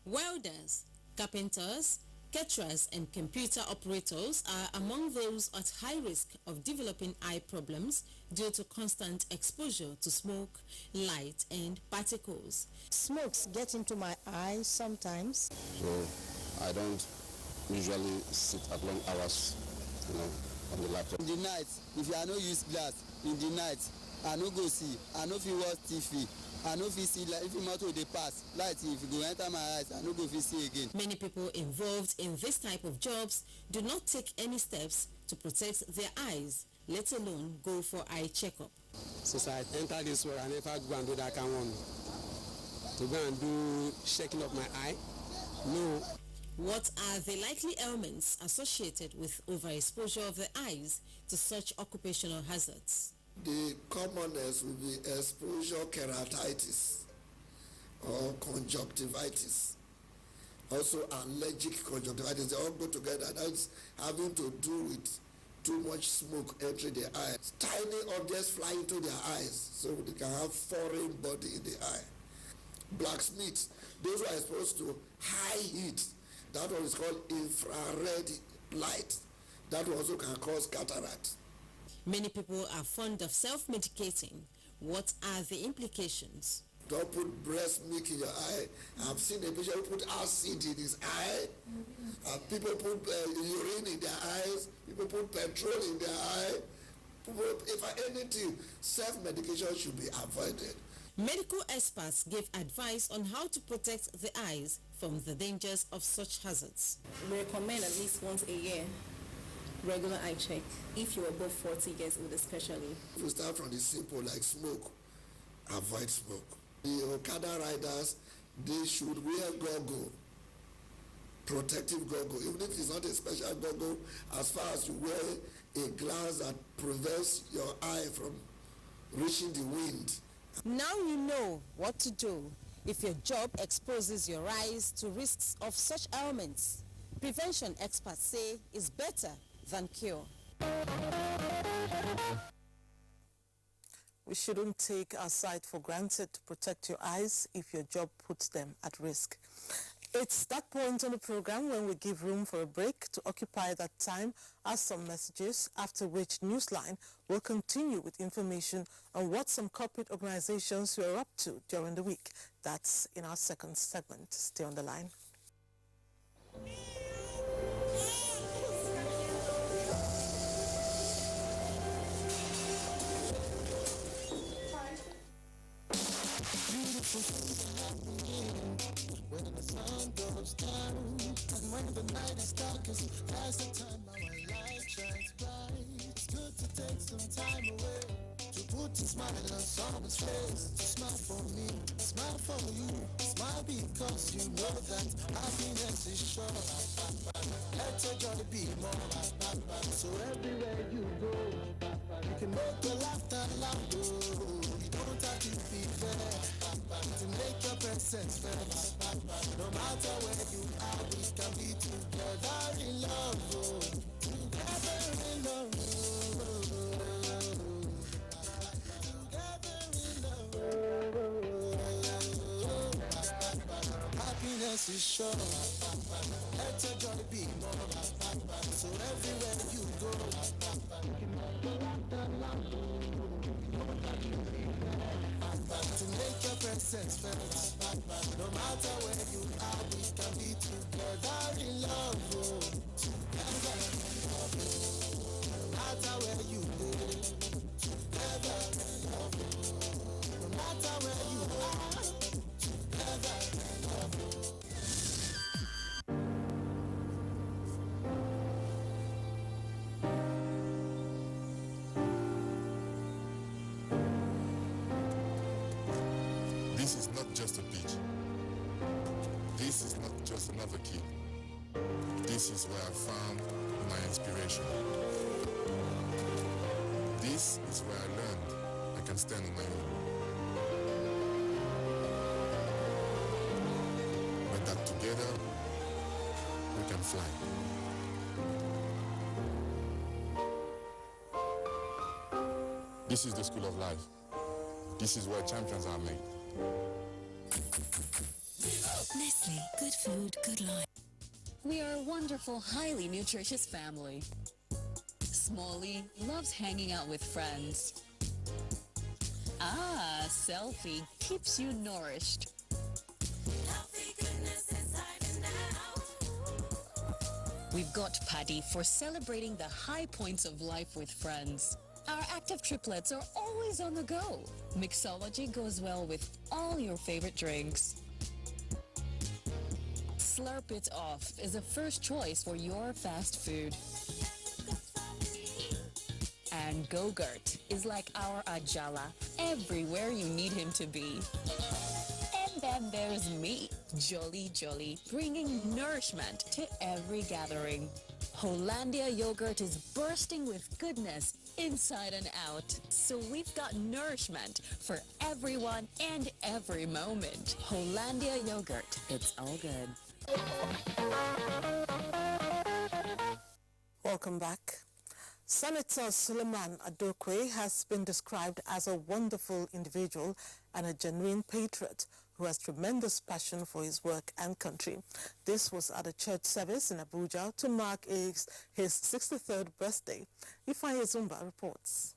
Welders, carpenters, caterers and computer operators are among those at high risk of developing eye problems due to constant exposure to smoke, light and particles. Smokes get into my eyes sometimes. So I don't usually sit at long hours, on the laptop. In the night, if you are not use glass, in the night, I no go see, I no fit watch TV. I no fit see, like, if you motor dey pass, light, if you go enter my eyes, I no go fit see again. Many people involved in this type of jobs do not take any steps to protect their eyes, let alone go for eye checkup. Since I entered this world, I never go and do that kind of one. To go and do checking of my eye, no. What are the likely ailments associated with overexposure of the eyes to such occupational hazards? The commonest will be exposure keratitis or conjunctivitis. also allergic conjunctivitis. They all go together. That's having to do with too much smoke entering the eye. Tiny objects fly into their eyes, so they can have foreign body in the eye. Blacksmiths, those who are exposed to high heat, that one is called infrared light. That also can cause cataract. Many people are fond of self-medicating. What are the implications? Don't put breast milk in your eye. I've seen a patient who put acid in his eye. People put urine in their eyes. People put petrol in their eye. If anything, self-medication should be avoided. Medical experts give advice on how to protect the eyes from the dangers of such hazards. We recommend at least once a year regular eye check if you're above 40 years old especially. If you start from the simple like smoke, avoid smoke. The Okada riders, they should wear goggle, protective goggle. Even if it's not a special goggle, as far as you wear a glass that prevents your eye from reaching the wind. Now you know what to do if your job exposes your eyes to risks of such ailments. Prevention experts say is better than cure. We shouldn't take our sight for granted to protect your eyes if your job puts them at risk. It's that point on the program when we give room for a break to occupy that time as some messages, after which Newsline will continue with information on what some corporate organizations were up to during the week. That's in our second segment. Stay on the line. When the sun goes down and when the night is darkest, that's the time our light shines bright. It's good to take some time away to put a smile on someone's face. Smile for me, smile for you, smile because you know that happiness is sure. Let your joy be more. So everywhere you go, you can make your laughter loud. You don't have to be fair to make your presence felt. No matter where you are, we can be together in love. Together in love. Together in love. Happiness is sure. Let your joy be more. So everywhere you go, you can make your laughter loud. To make your presence felt. No matter where you are, we can be together in love. Together in love. No matter where you live, together in love. No matter where you are, together in love. This is not just a beach. This is not just another kid. This is where I found my inspiration. This is where I learned I can stand on my own. But that together we can fly. This is the school of life. This is where champions are made. Nestle, good food, good life. We are a wonderful, highly nutritious family. Smalley loves hanging out with friends. Ah, Selfie keeps you nourished. We've got Paddy for celebrating the high points of life with friends. Our active triplets are always on the go. Mixology goes well with all your favorite drinks. Slurp It Off is a first choice for your fast food. And Go-Gurt is like our Ajala, everywhere you need him to be. And then there's me, Jolly Jolly, bringing nourishment to every gathering. Hollandia yogurt is bursting with goodness inside and out. So we've got nourishment for everyone and every moment. Hollandia yogurt, it's all good. Welcome back. Senator Suleiman Adokwe has been described as a wonderful individual and a genuine patriot who has tremendous passion for his work and country. This was at a church service in Abuja to mark his 63rd birthday. Ifeanyi Zumba reports.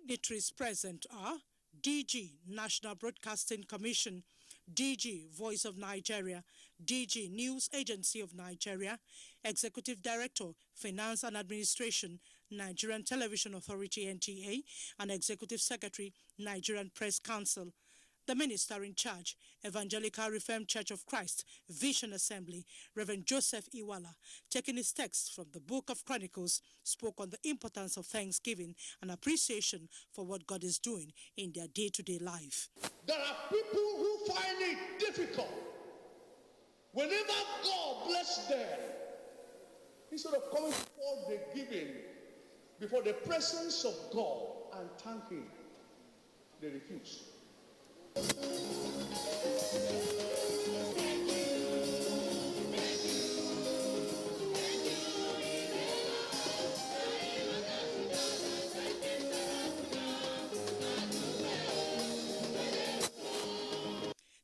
Dignitaries present are DG, National Broadcasting Commission, DG, Voice of Nigeria, DG, News Agency of Nigeria, Executive Director, Finance and Administration, Nigerian Television Authority NTA, and Executive Secretary, Nigerian Press Council. The minister in charge, Evangelical Reformed Church of Christ, Vision Assembly, Reverend Joseph Iwala, taking his text from the Book of Chronicles, spoke on the importance of thanksgiving and appreciation for what God is doing in their day-to-day life. There are people who find it difficult. Whenever God bless them, instead of coming before the giving, before the presence of God and thanking, they refuse.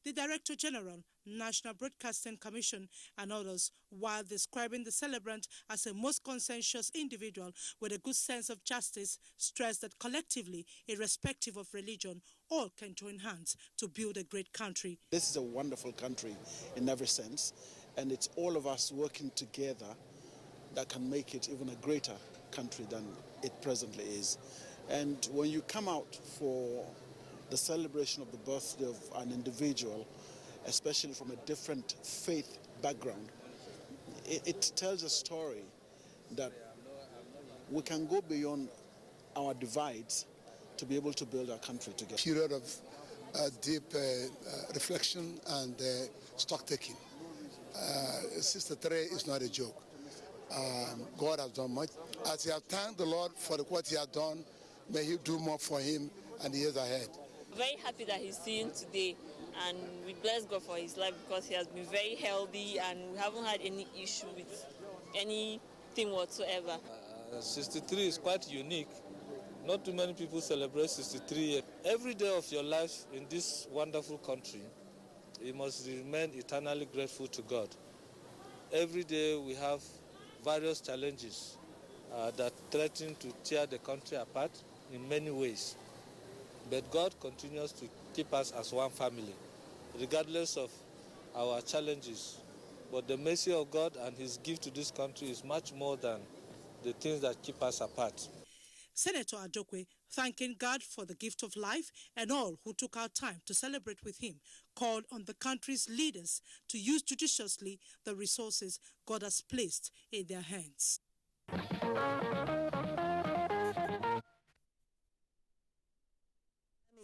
The Director General, National Broadcasting Commission, and others, while describing the celebrant as a most conscientious individual with a good sense of justice, stressed that collectively, irrespective of religion, all can join hands to build a great country. This is a wonderful country in every sense, and it's all of us working together that can make it even a greater country than it presently is. And when you come out for the celebration of the birthday of an individual, especially from a different faith background, it tells a story that we can go beyond our divides to be able to build our country together. Period of deep reflection and stock taking. 63 is not a joke. God has done much. As he has thanked the Lord for what he has done, may he do more for him and the years ahead. Very happy that he's seeing today, and we bless God for his life because he has been very healthy and we haven't had any issue with anything whatsoever. 63 is quite unique. Not too many people celebrate 63 years. Every day of your life in this wonderful country, you must remain eternally grateful to God. Every day we have various challenges that threaten to tear the country apart in many ways. But God continues to keep us as one family, regardless of our challenges. But the mercy of God and his gift to this country is much more than the things that keep us apart. Senator Adokwe, thanking God for the gift of life and all who took out time to celebrate with him, called on the country's leaders to use judiciously the resources God has placed in their hands.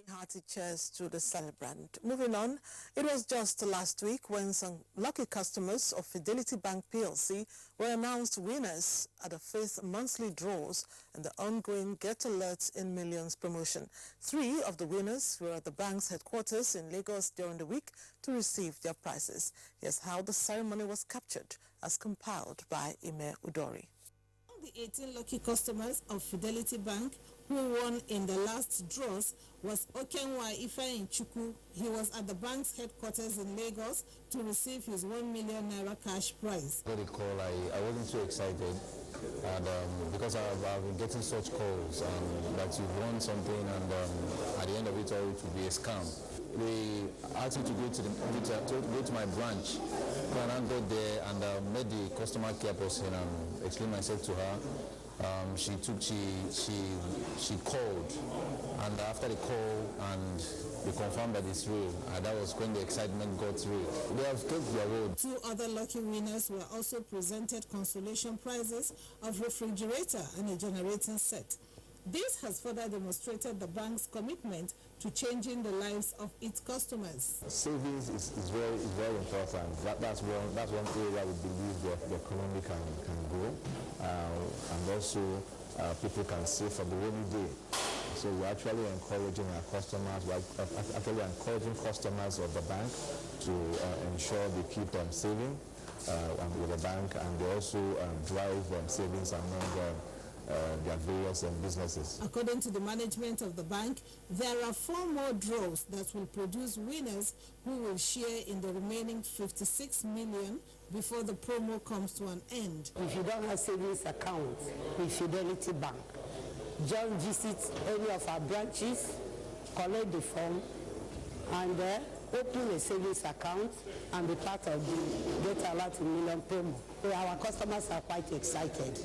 Hearty cheers to the celebrant. Moving on, it was just last week when some lucky customers of Fidelity Bank PLC were announced winners at the 5th monthly draws and the ongoing Get Alerts in Millions promotion. 3 of the winners were at the bank's headquarters in Lagos during the week to receive their prizes. Here's how the ceremony was captured, as compiled by Ime Udori. The 18 lucky customers of Fidelity Bank who won in the last draws was Okenwa Ifeanyi Chukwu. He was at the bank's headquarters in Lagos to receive his 1 million naira cash prize. I got a call, I wasn't too excited, and because I've been getting such calls that you've won something, and at the end of it all it will be a scam. They asked me to go to my branch, and I got there and met the customer care person and explained myself to her. she called, and after the call and we confirmed that it's real, and that was when the excitement got real. They have kept their word. 2 other lucky winners were also presented consolation prizes of refrigerator and a generating set. This has further demonstrated the bank's commitment to changing the lives of its customers. Savings is very important. That's one area we believe the economy can grow, and also people can save for the rainy day. So we're actually encouraging our customers, customers of the bank to ensure they keep saving with the bank, and they also drive savings among their various businesses. According to the management of the bank, there are 4 more draws that will produce winners who will share in the remaining 56 million before the promo comes to an end. If you don't have savings account with Fidelity Bank, just visit any of our branches, collect the form, and open a savings account and be part of the Get Alert Million promo. Our customers are quite excited.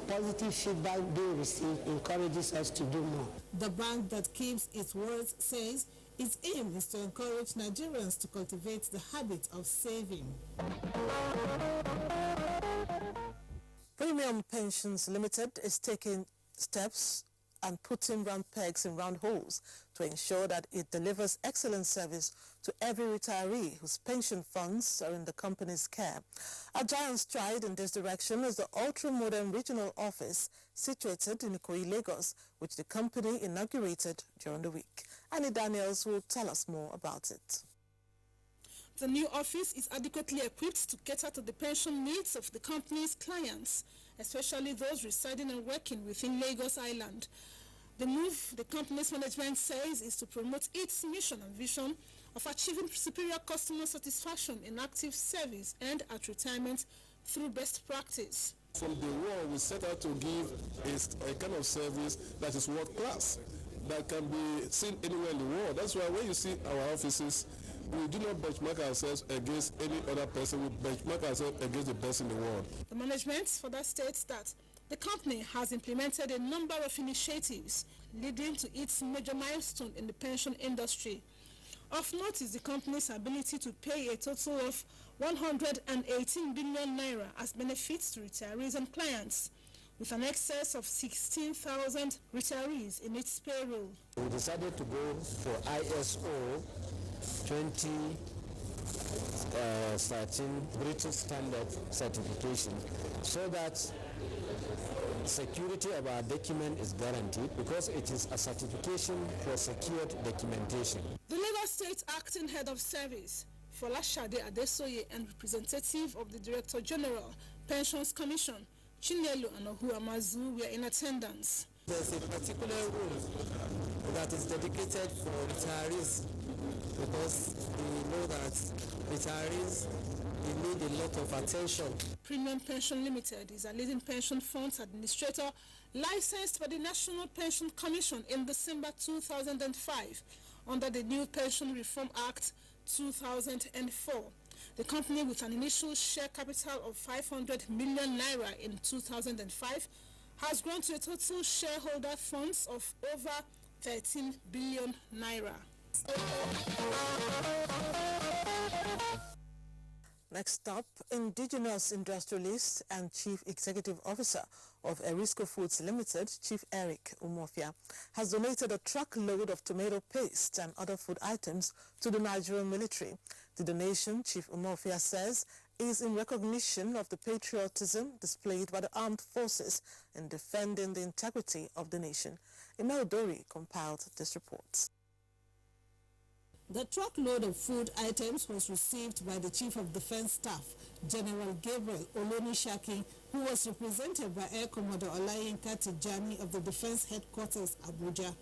Positive feedback being received encourages us to do more. The bank that keeps its words says its aim is to encourage Nigerians to cultivate the habit of saving. Premium Pensions Limited is taking steps and putting round pegs in round holes to ensure that it delivers excellent service to every retiree whose pension funds are in the company's care. A giant stride in this direction is the ultra-modern regional office situated in Ikoyi, Lagos, which the company inaugurated during the week. Annie Daniels will tell us more about it. The new office is adequately equipped to cater to the pension needs of the company's clients, especially those residing and working within Lagos Island. The move, the company's management says, is to promote its mission and vision of achieving superior customer satisfaction in active service and at retirement through best practice. From the world, we set out to give a kind of service that is world class, that can be seen anywhere in the world. That's why when you see our offices, we do not benchmark ourselves against any other person. We benchmark ourselves against the best in the world. The management further states that the company has implemented a number of initiatives leading to its major milestone in the pension industry. Of note is the company's ability to pay a total of 118 billion naira as benefits to retirees and clients, with an excess of 16,000 retirees in its payroll. We decided to go for ISO 2013 British Standard certification so that security of our document is guaranteed, because it is a certification for secured documentation. The Lagos State Acting Head of Service, Folashade Adesoye, and representative of the Director General, Pensions Commission, Chinelu Anohu Amazu, were in attendance. There's a particular room that is dedicated for retirees, because we know that retirees need a lot of attention. Premium Pension Limited is a leading pension funds administrator licensed by the National Pension Commission in December 2005 under the new Pension Reform Act 2004. The company, with an initial share capital of 500 million naira in 2005, has grown to a total shareholder funds of over 13 billion naira. Next up, indigenous industrialist and Chief Executive Officer of Erisco Foods Limited, Chief Eric Umofia, has donated a truckload of tomato paste and other food items to the Nigerian military. The donation, Chief Umofia says, is in recognition of the patriotism displayed by the armed forces in defending the integrity of the nation. Emel Dori compiled this report. The truckload of food items was received by the Chief of Defense Staff, General Gabriel Olonishaki, who was represented by Air Commodore Olayinka Tijani of the Defense Headquarters, Abuja.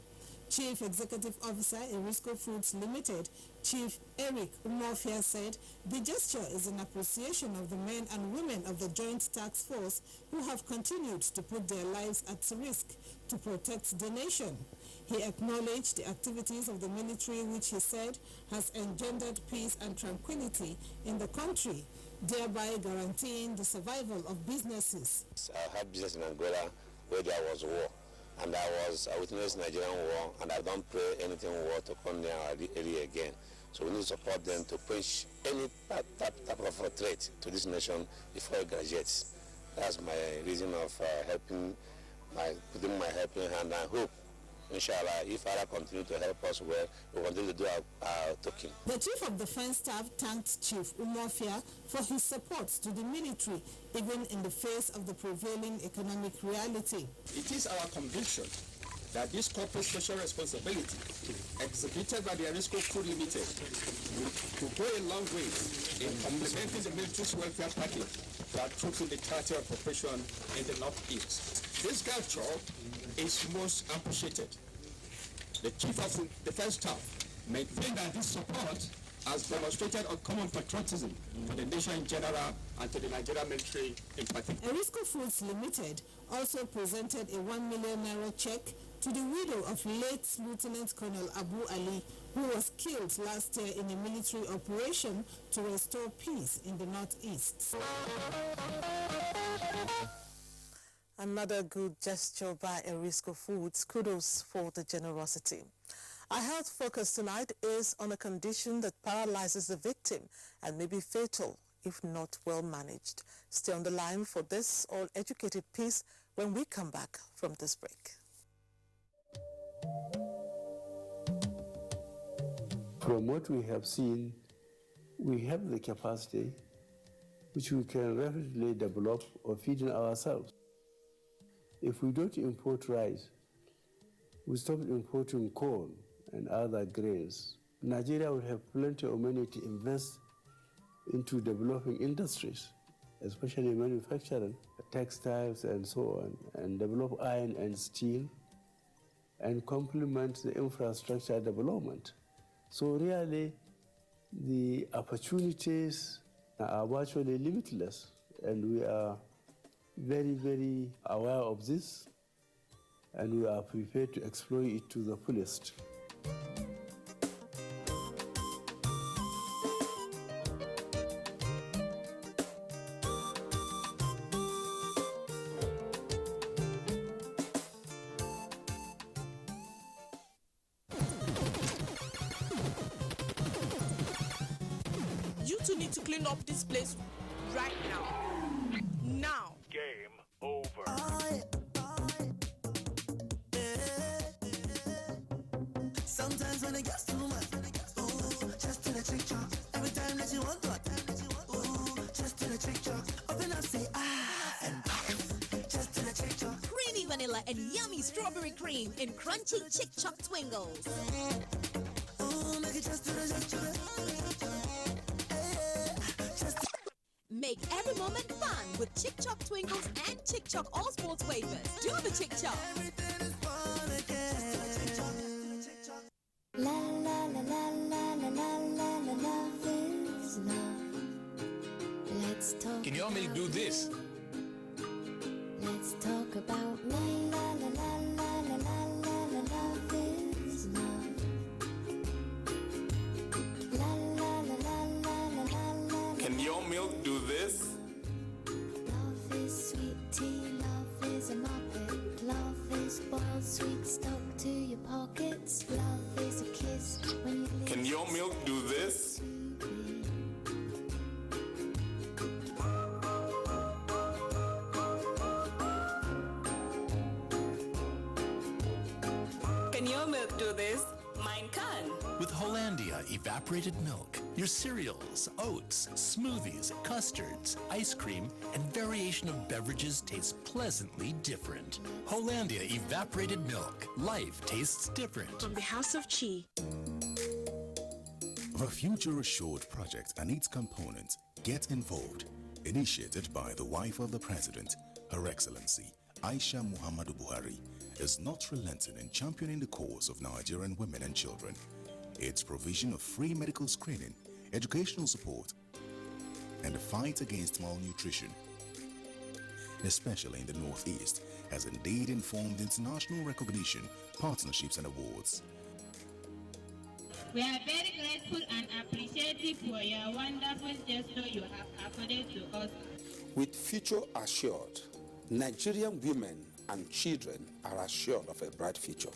Chief Executive Officer, Erisco Foods Limited, Chief Eric Umofia, said the gesture is an appreciation of the men and women of the Joint Task Force who have continued to put their lives at risk to protect the nation. He acknowledged the activities of the military, which he said has engendered peace and tranquility in the country, thereby guaranteeing the survival of businesses. I had business in Angola where there was war. And I witnessed Nigerian war, and I don't pray anything war to come near our area again. So we need to support them to push any type of a threat to this nation before it graduates. That's my reason of putting my helping hand, and I hope, inshallah, if Allah continue to help us well, we will continue to do our talking. The Chief of Defense Staff thanked Chief Umofia for his support to the military, even in the face of the prevailing economic reality. It is our conviction that this corporate social responsibility executed by the Arisco Food Limited will go a long way in complementing the military's welfare package that troops in the charter of operation in the Northeast. This gesture is most appreciated. The Chief of Defense Staff maintained that this support has demonstrated uncommon patriotism to the nation in general and to the Nigerian military in particular. Arisco Foods Limited also presented a 1 million naira check to the widow of late Lieutenant Colonel Abu Ali, who was killed last year in a military operation to restore peace in the Northeast. Another good gesture by Arisco Foods. Kudos for the generosity. Our health focus tonight is on a condition that paralyzes the victim and may be fatal if not well managed. Stay on the line for this all-educated piece when we come back from this break. From what we have seen, we have the capacity which we can rapidly develop or feed in ourselves. If we don't import rice, we stop importing corn and other grains, Nigeria will have plenty of money to invest into developing industries, especially manufacturing, textiles and so on, and develop iron and steel, and complement the infrastructure development. So really, the opportunities are virtually limitless, and we are very, very aware of this, and we are prepared to exploit it to the fullest. You two need to clean up this place right now. Now. Game over. Sometimes when it gets too much, ooh, just to the trick chop. Every time that you want to, ooh, just to the trick chop. Open up, say and just to the trick chop. Creamy vanilla and yummy strawberry cream in crunchy Chick Chop Twingles. Ooh, make it just to the trick chop. Make every moment fun with Chick Chop Twingles and Chick Chop All Sports Wafers. Do the Chick Chop. La la la la la la la la la love is love. Let's talk. Can y'all make do this? Let's talk about la la la la la la la la love is love. La la la la la la la. Can your milk do this? Love is sweet tea, love is a muppet. Love is boiled sweet stuck to your pockets. Love is a kiss when you Can your milk do this? Can your milk do this? Mine can. With Hollandia evaporated milk, your cereals, oats, smoothies, custards, ice cream, and variation of beverages taste pleasantly different. Hollandia evaporated milk. Life tastes different. From the House of Chi. The Future Assured project and its components Get Involved, initiated by the wife of the President, Her Excellency Aisha Muhammadu Buhari, is not relenting in championing the cause of Nigerian women and children. Its provision of free medical screening, educational support, and the fight against malnutrition, especially in the Northeast, has indeed informed international recognition, partnerships, and awards. We are very grateful and appreciative for your wonderful gesture you have accorded to us. With Future Assured, Nigerian women and children are assured of a bright future.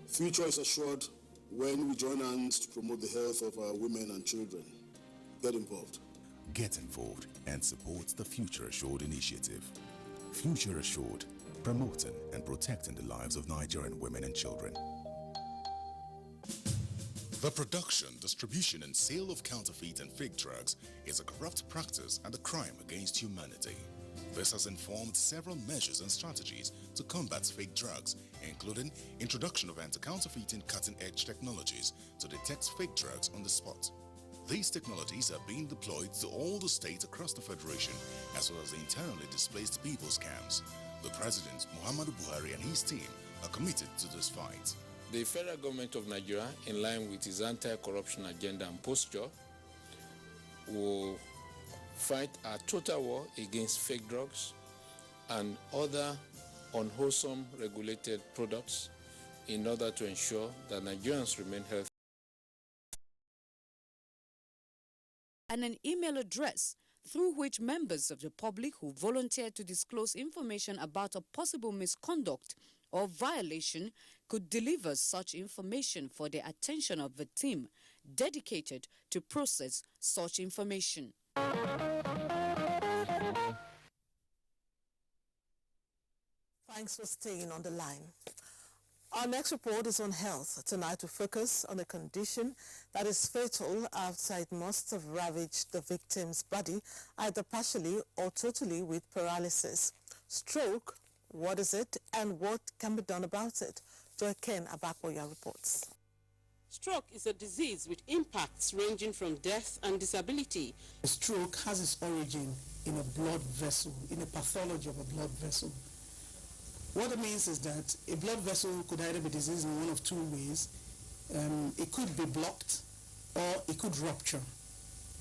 Future is assured when we join hands to promote the health of our women and children. Get involved. Get involved and support the Future Assured initiative. Future Assured, promoting and protecting the lives of Nigerian women and children. The production, distribution, and sale of counterfeit and fake drugs is a corrupt practice and a crime against humanity. This has informed several measures and strategies to combat fake drugs, including introduction of anti-counterfeiting cutting-edge technologies to detect fake drugs on the spot. These technologies are being deployed to all the states across the Federation, as well as the internally displaced people's camps. The President, Muhammadu Buhari, and his team are committed to this fight. The federal government of Nigeria, in line with its anti-corruption agenda and posture, will fight a total war against fake drugs and other unwholesome regulated products in order to ensure that Nigerians remain healthy. And an email address through which members of the public who volunteer to disclose information about a possible misconduct or violation could deliver such information for the attention of the team dedicated to process such information. Thanks for staying on the line. Our next report is on health. Tonight we focus on a condition that is fatal after it must have ravaged the victim's body, either partially or totally, with paralysis. Stroke, what is it and what can be done about it? Joy Ken Abakoya reports. Stroke is a disease with impacts ranging from death and disability. A stroke has its origin in a blood vessel, in a pathology of a blood vessel. What it means is that a blood vessel could either be diseased in one of two ways. It could be blocked or it could rupture.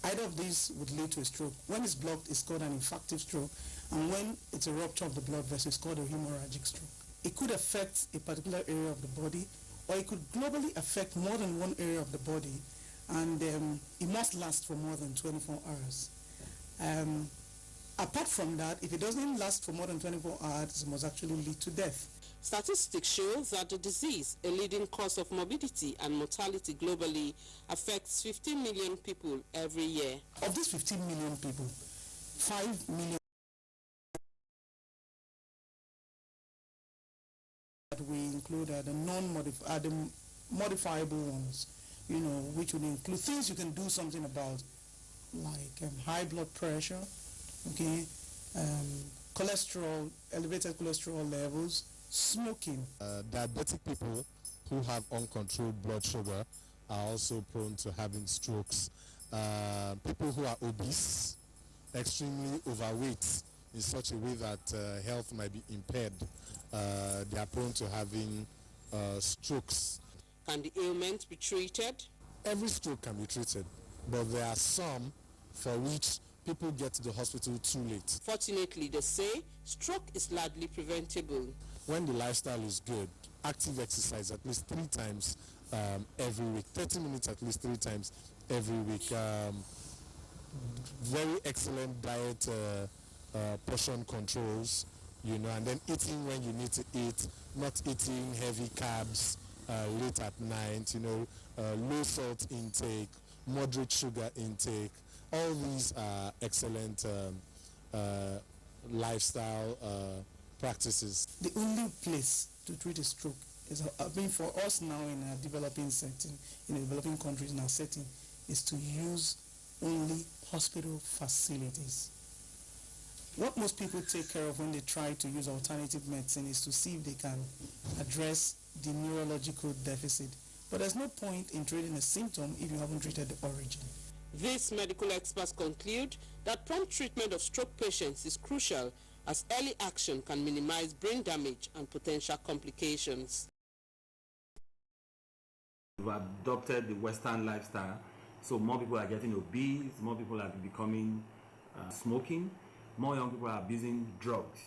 Either of these would lead to a stroke. When it's blocked, it's called an infarctive stroke, and when it's a rupture of the blood vessel, it's called a hemorrhagic stroke. It could affect a particular area of the body, or it could globally affect more than one area of the body, and it must last for more than 24 hours. Apart from that, if it doesn't last for more than 24 hours, it must actually lead to death. Statistics show that the disease, a leading cause of morbidity and mortality globally, affects 15 million people every year. Of these 15 million people, 5 million that we include are the modifiable ones, which would include things you can do something about, like high blood pressure, cholesterol, elevated cholesterol levels, smoking. Diabetic people who have uncontrolled blood sugar are also prone to having strokes. People who are obese, extremely overweight in such a way that health might be impaired, they are prone to having strokes. Can the ailment be treated? Every stroke can be treated, but there are some for which people get to the hospital too late. Fortunately, they say stroke is largely preventable. When the lifestyle is good, active exercise at least 3 times every week, 30 minutes at least 3 times every week, very excellent diet portion controls, and then eating when you need to eat, not eating heavy carbs late at night, low salt intake, moderate sugar intake. All these are excellent lifestyle practices. The only place to treat a stroke is, for us now in a developing setting, in a developing countries in our setting, is to use only hospital facilities. What most people take care of when they try to use alternative medicine is to see if they can address the neurological deficit. But there's no point in treating a symptom if you haven't treated the origin. These medical experts conclude that prompt treatment of stroke patients is crucial, as early action can minimize brain damage and potential complications. We've adopted the Western lifestyle, so more people are getting obese, more people are becoming smoking, more young people are abusing drugs,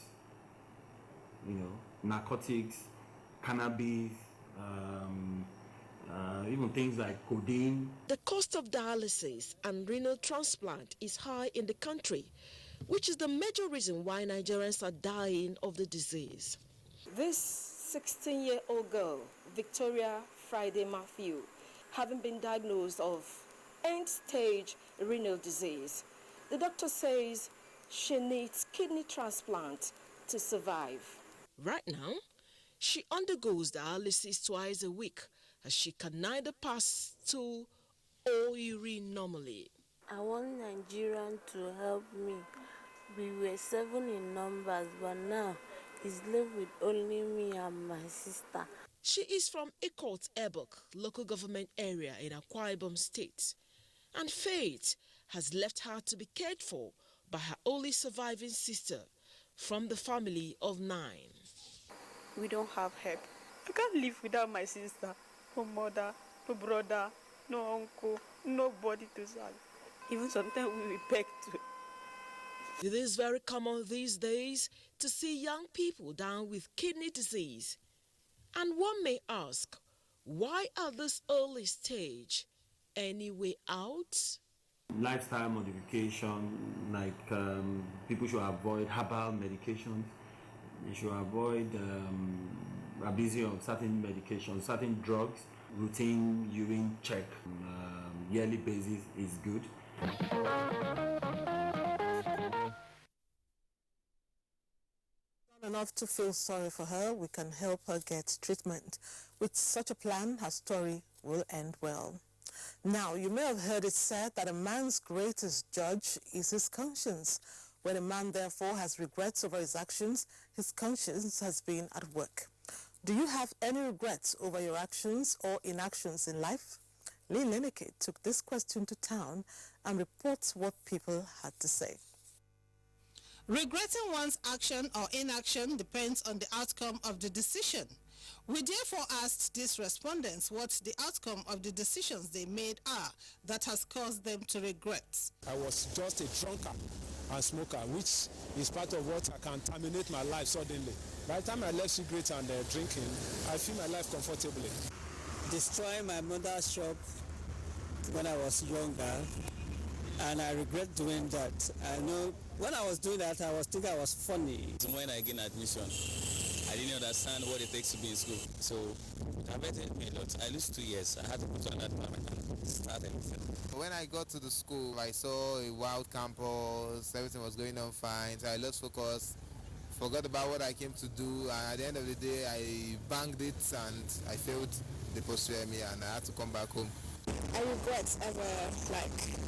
narcotics, cannabis, even things like codeine. The cost of dialysis and renal transplant is high in the country, which is the major reason why Nigerians are dying of the disease. This 16-year-old girl, Victoria Friday Matthew, having been diagnosed of end-stage renal disease, the doctor says she needs kidney transplant to survive. Right now, she undergoes dialysis twice a week as she can neither pass stool or urine normally. I want Nigerian to help me. We were 7 in numbers, but now it's left with only me and my sister. She is from Ikot Ebok, local government area in Akwa Ibom State, and fate has left her to be cared for by her only surviving sister from the family of 9. We don't have help. I can't live without my sister. No mother, no brother, no uncle, nobody to serve. Even sometimes we beg to. It is very common these days to see young people down with kidney disease. And one may ask, why at this early stage? Any way out? Lifestyle modification, like people should avoid herbal medications. They should avoid abusing of certain medications, certain drugs. Routine urine check on yearly basis is good. Not enough to feel sorry for her, we can help her get treatment. With such a plan, her story will end well. Now, you may have heard it said that a man's greatest judge is his conscience. When a man therefore has regrets over his actions, his conscience has been at work. Do you have any regrets over your actions or inactions in life? Lee Leneke took this question to town and reports what people had to say. Regretting one's action or inaction depends on the outcome of the decision. We therefore asked these respondents what the outcome of the decisions they made are that has caused them to regret. I was just a drunkard and smoker, which is part of what can terminate my life suddenly. By the time I left cigarettes and drinking, I feel my life comfortably. Destroying my mother's shop when I was younger, and I regret doing that. I know when I was doing that, I was thinking I was funny. When I gained admission, I didn't understand what it takes to be in school. So it affected me a lot. I lost 2 years. I had to put on that department and start everything. When I got to the school, I saw a wild campus, everything was going on fine, so I lost focus, forgot about what I came to do, and at the end of the day, I banged it and I failed the post-UME and I had to come back home. I regret ever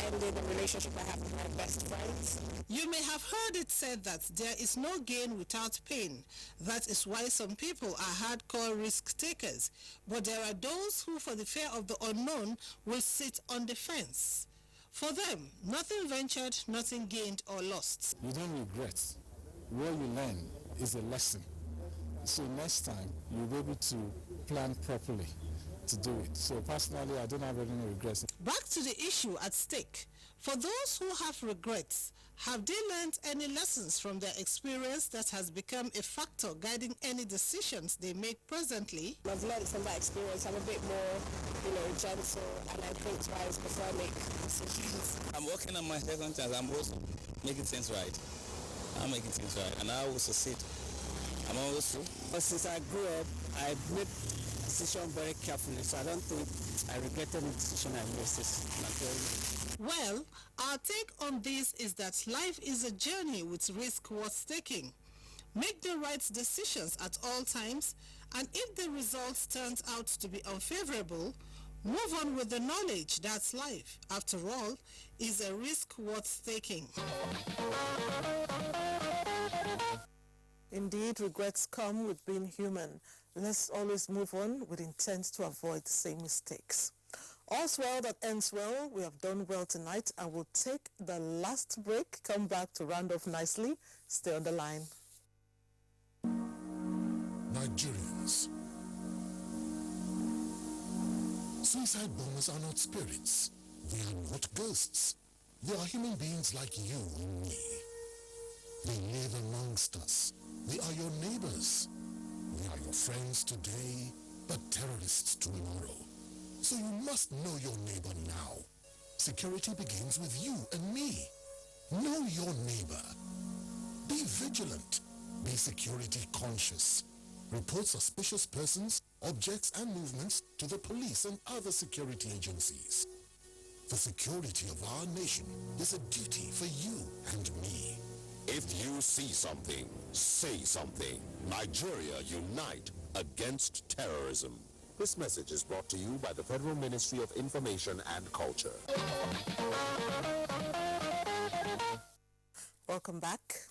ending the relationship I have with my best friends. You may have heard it said that there is no gain without pain. That is why some people are hardcore risk takers. But there are those who, for the fear of the unknown, will sit on the fence. For them, nothing ventured, nothing gained or lost. You don't regret. What you learn is a lesson. So next time, you'll be able to plan properly to do it. So personally, I don't have any regrets. Back to the issue at stake. For those who have regrets, have they learned any lessons from their experience that has become a factor guiding any decisions they make presently? I've learned from that experience. I'm a bit more, gentle, and I think twice before I make decisions. I'm working on my second chance. I'm also making things right. I'm making things right, and I will succeed. I'm always true. But since I grew up, I made decision very carefully, so I don't think I regret any decision I made. Well, our take on this is that life is a journey with risk worth taking. Make the right decisions at all times, and if the results turns out to be unfavorable, move on with the knowledge that life, after all, is a risk worth taking. Indeed, regrets come with being human. Let's always move on with intent to avoid the same mistakes. All's well that ends well. We have done well tonight, and we'll take the last break. Come back to round off nicely. Stay on the line. Nigerians. Suicide bombers are not spirits. They are not ghosts. They are human beings like you and me. They live amongst us. They are your neighbors. They are your friends today, but terrorists tomorrow. So you must know your neighbor now. Security begins with you and me. Know your neighbor. Be vigilant. Be security conscious. Report suspicious persons, objects and movements to the police and other security agencies. The security of our nation is a duty for you and me. If you see something, say something. Nigeria, unite against terrorism. This message is brought to you by the Federal Ministry of Information and Culture. Welcome back.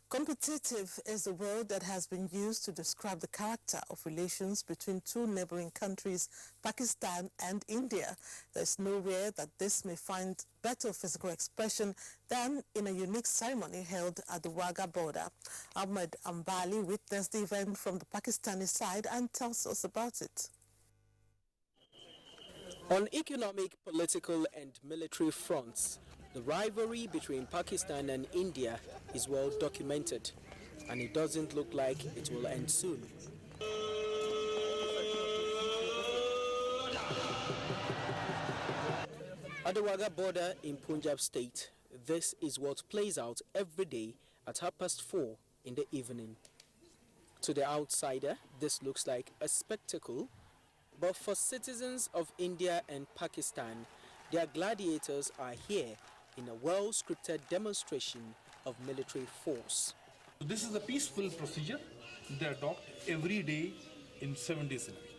Competitive is the word that has been used to describe the character of relations between two neighboring countries, Pakistan and India. There's nowhere that this may find better physical expression than in a unique ceremony held at the Wagah border. Ahmed Ambali witnessed the event from the Pakistani side and tells us about it. On economic, political and military fronts, the rivalry between Pakistan and India is well documented, and it doesn't look like it will end soon. At the Wagah border in Punjab state, this is what plays out every day at 4:30 in the evening. To the outsider, this looks like a spectacle, but for citizens of India and Pakistan, their gladiators are here in a well-scripted demonstration of military force. This is a peaceful procedure they adopt every day in 7 days in a week.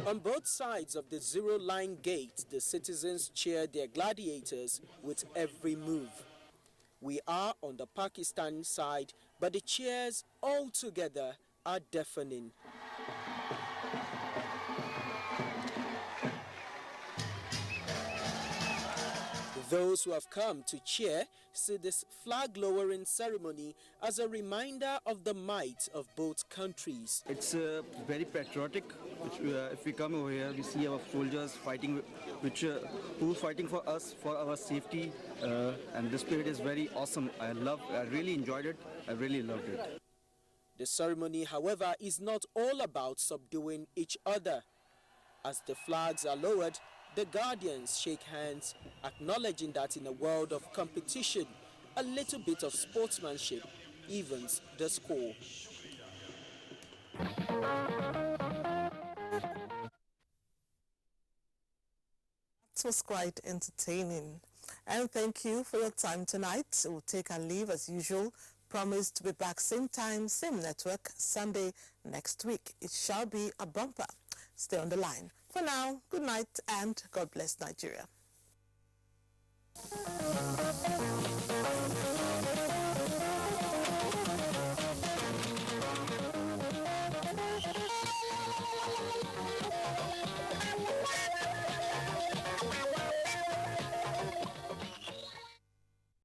On both sides of the zero-line gate, the citizens cheer their gladiators with every move. We are on the Pakistan side, but the cheers altogether are deafening. Those who have come to cheer see this flag-lowering ceremony as a reminder of the might of both countries. It's very patriotic. If we come over here, we see our soldiers fighting, who fighting for us, for our safety, and this period is very awesome. I really enjoyed it. I really loved it. The ceremony, however, is not all about subduing each other. As the flags are lowered, the guardians shake hands, acknowledging that in a world of competition, a little bit of sportsmanship evens the score. It was quite entertaining. And thank you for your time tonight. We'll take our leave as usual. Promised to be back same time, same network, Sunday next week. It shall be a bumper. Stay on the line. For now, good night and God bless Nigeria.